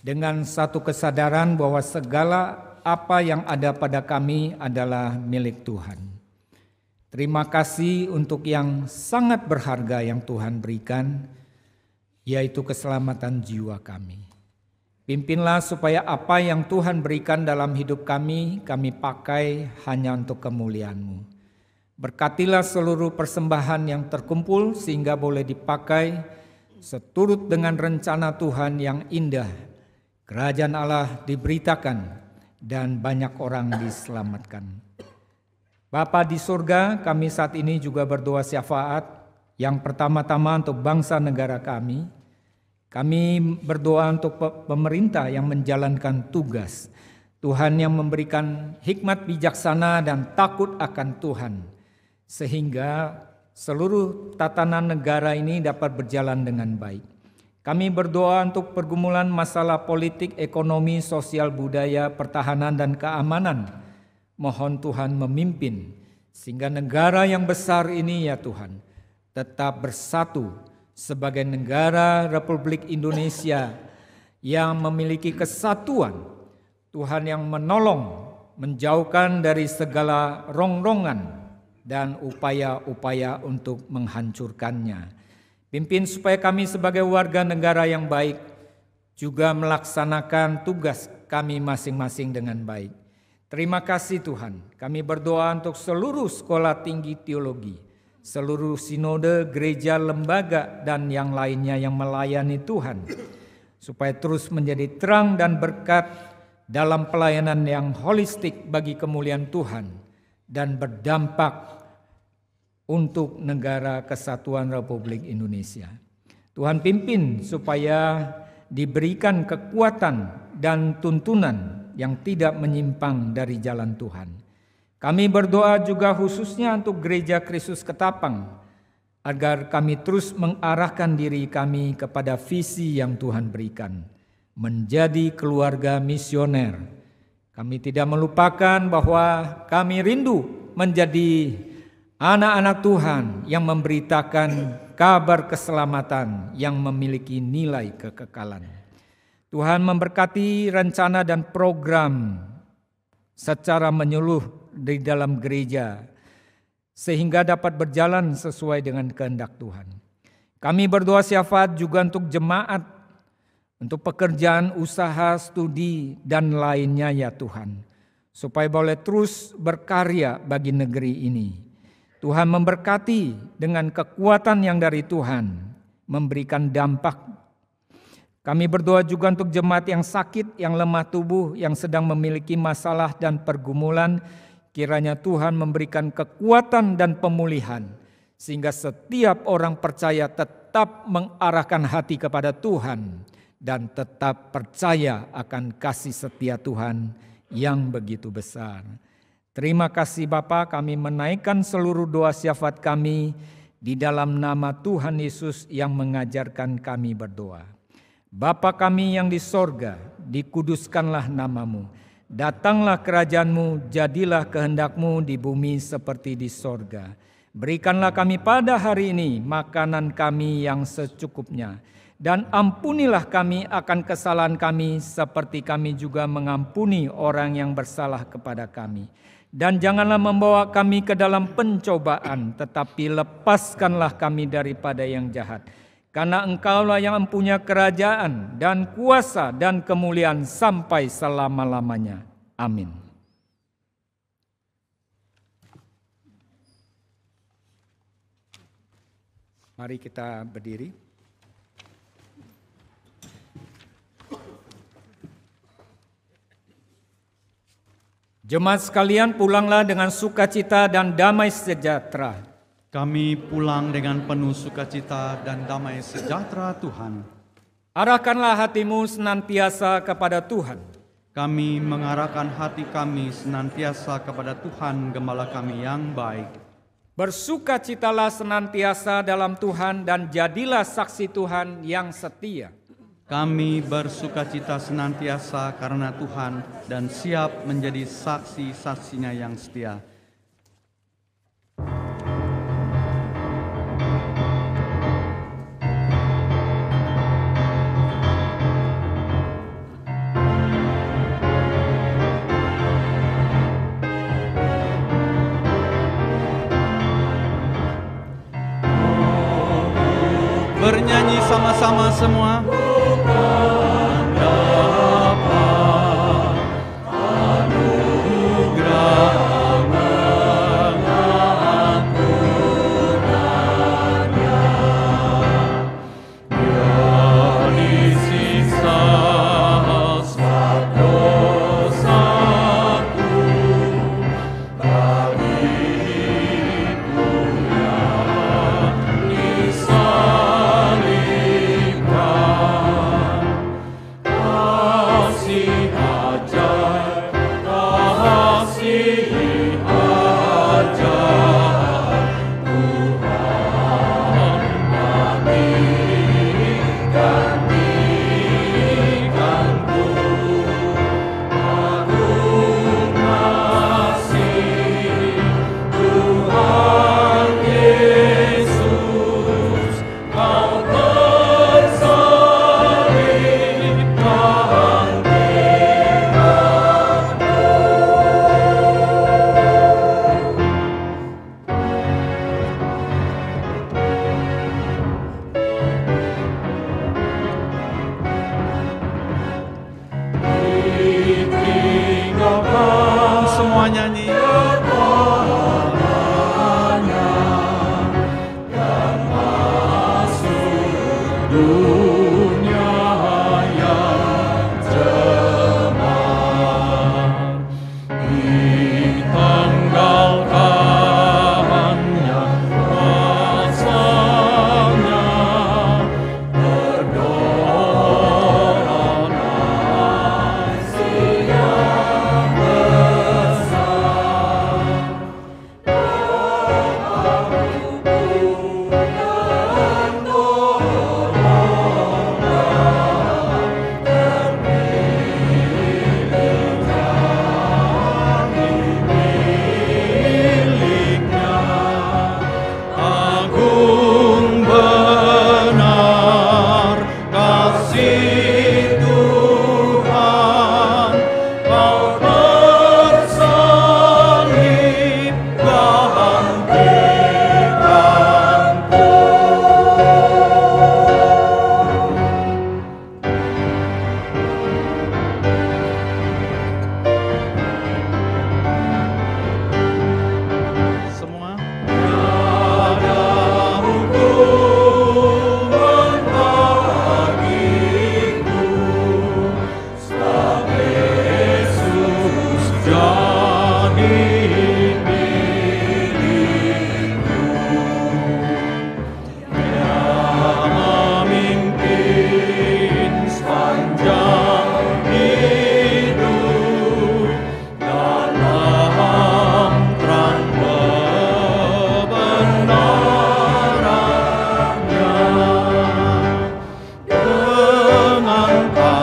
dengan satu kesadaran bahwa segala apa yang ada pada kami adalah milik Tuhan. Terima kasih untuk yang sangat berharga yang Tuhan berikan, yaitu keselamatan jiwa kami. Pimpinlah supaya apa yang Tuhan berikan dalam hidup kami pakai hanya untuk kemuliaan-Mu. Berkatilah seluruh persembahan yang terkumpul sehingga boleh dipakai seturut dengan rencana Tuhan yang indah. Kerajaan Allah diberitakan dan banyak orang diselamatkan. Bapa di surga, kami saat ini juga berdoa syafaat yang pertama-tama untuk bangsa negara kami. Kami berdoa untuk pemerintah yang menjalankan tugas. Tuhan yang memberikan hikmat bijaksana dan takut akan Tuhan, sehingga seluruh tatanan negara ini dapat berjalan dengan baik. Kami berdoa untuk pergumulan masalah politik, ekonomi, sosial, budaya, pertahanan, dan keamanan. Mohon Tuhan memimpin, sehingga negara yang besar ini ya Tuhan, tetap bersatu sebagai negara Republik Indonesia yang memiliki kesatuan. Tuhan yang menolong, menjauhkan dari segala rongrongan dan upaya-upaya untuk menghancurkannya. Pimpin supaya kami sebagai warga negara yang baik juga melaksanakan tugas kami masing-masing dengan baik. Terima kasih Tuhan. Kami berdoa untuk seluruh sekolah tinggi teologi, seluruh sinode, gereja, lembaga, dan yang lainnya yang melayani Tuhan, supaya terus menjadi terang dan berkat dalam pelayanan yang holistik bagi kemuliaan Tuhan dan berdampak untuk negara kesatuan Republik Indonesia. Tuhan pimpin supaya diberikan kekuatan dan tuntunan yang tidak menyimpang dari jalan Tuhan. Kami berdoa juga khususnya untuk Gereja Kristus Ketapang, agar kami terus mengarahkan diri kami kepada visi yang Tuhan berikan. menjadi keluarga misioner. Kami tidak melupakan bahwa kami rindu menjadi anak-anak Tuhan yang memberitakan kabar keselamatan yang memiliki nilai kekekalan. Tuhan memberkati rencana dan program secara menyeluruh di dalam gereja, sehingga dapat berjalan sesuai dengan kehendak Tuhan. Kami berdoa syafaat juga untuk jemaat, untuk pekerjaan, usaha, studi, dan lainnya ya Tuhan, supaya boleh terus berkarya bagi negeri ini. Tuhan memberkati dengan kekuatan yang dari Tuhan, memberikan dampak. Kami berdoa juga untuk jemaat yang sakit, yang lemah tubuh, yang sedang memiliki masalah dan pergumulan. Kiranya Tuhan memberikan kekuatan dan pemulihan, sehingga setiap orang percaya tetap mengarahkan hati kepada Tuhan dan tetap percaya akan kasih setia Tuhan yang begitu besar. Terima kasih Bapa, kami menaikkan seluruh doa syafaat kami di dalam nama Tuhan Yesus yang mengajarkan kami berdoa. Bapa kami yang di sorga, dikuduskanlah namamu. Datanglah kerajaan-Mu, jadilah kehendak-Mu di bumi seperti di sorga. Berikanlah kami pada hari ini makanan kami yang secukupnya. Dan ampunilah kami akan kesalahan kami seperti kami juga mengampuni orang yang bersalah kepada kami. Dan janganlah membawa kami ke dalam pencobaan, tetapi lepaskanlah kami daripada yang jahat. Karena Engkaulah yang mempunyai kerajaan dan kuasa dan kemuliaan sampai selama-lamanya. Amin. Mari kita berdiri. Jemaat sekalian, pulanglah dengan sukacita dan damai sejahtera. Kami pulang dengan penuh sukacita dan damai sejahtera Tuhan. Arahkanlah hatimu senantiasa kepada Tuhan. Kami mengarahkan hati kami senantiasa kepada Tuhan Gembala kami yang baik. Bersukacitalah senantiasa dalam Tuhan dan jadilah saksi Tuhan yang setia. Kami bersukacita senantiasa karena Tuhan dan siap menjadi saksi-saksinya yang setia. Bernyanyi sama-sama semua. Semua nyanyi. Besar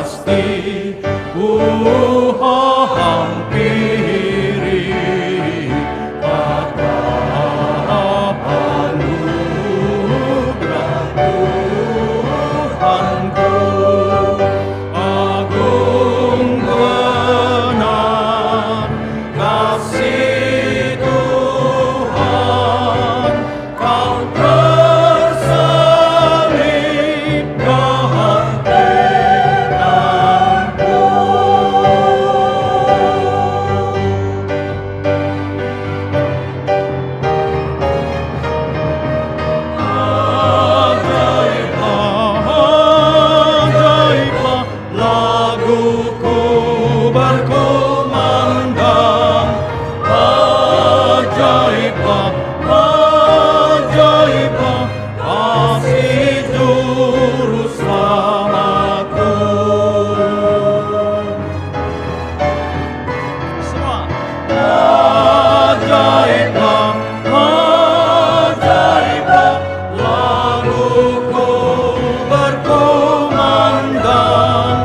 pasti ku hampiri kata anugerah Tuhanku. Agung benar kasih Tuhan, Kau tersalib gantikanku. Ajaib-ajaiblah laguku berkumandang, ajaiblah, ajaiblah kasih Juru Selamatku. Semua. Ajaiblah, ajaiblah laguku berkumandang,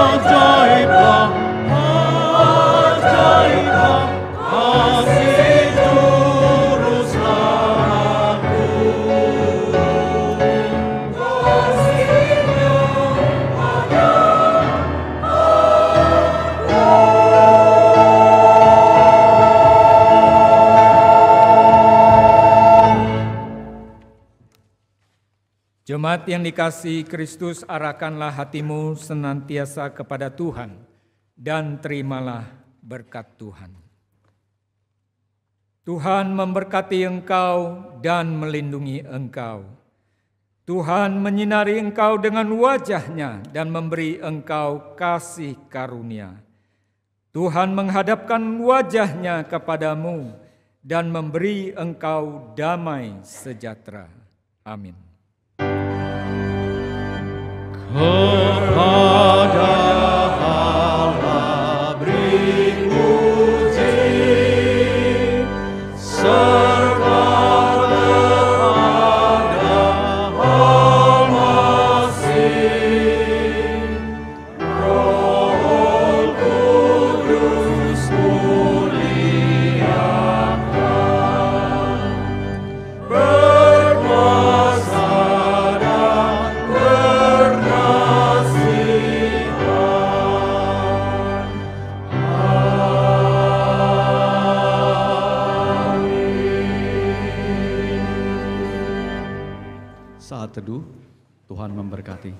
ajaiblah, ajaiblah kasih Juru Selamatku. Jemaat yang dikasihi Kristus, arahkanlah hatimu senantiasa kepada Tuhan dan terimalah berkat Tuhan. Tuhan memberkati engkau dan melindungi engkau. Tuhan menyinari engkau dengan wajah-Nya dan memberi engkau kasih karunia. Tuhan menghadapkan wajah-Nya kepadamu dan memberi engkau damai sejahtera. Amin. Kepada Allah beri puji, serta kepada Al-Masih, Roh Kudus muliakan, berkuasa dan bernasihat. Saat teduh, Tuhan memberkati.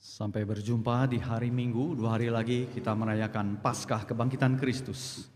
Sampai berjumpa di hari Minggu, 2 hari lagi kita merayakan Paskah Kebangkitan Kristus.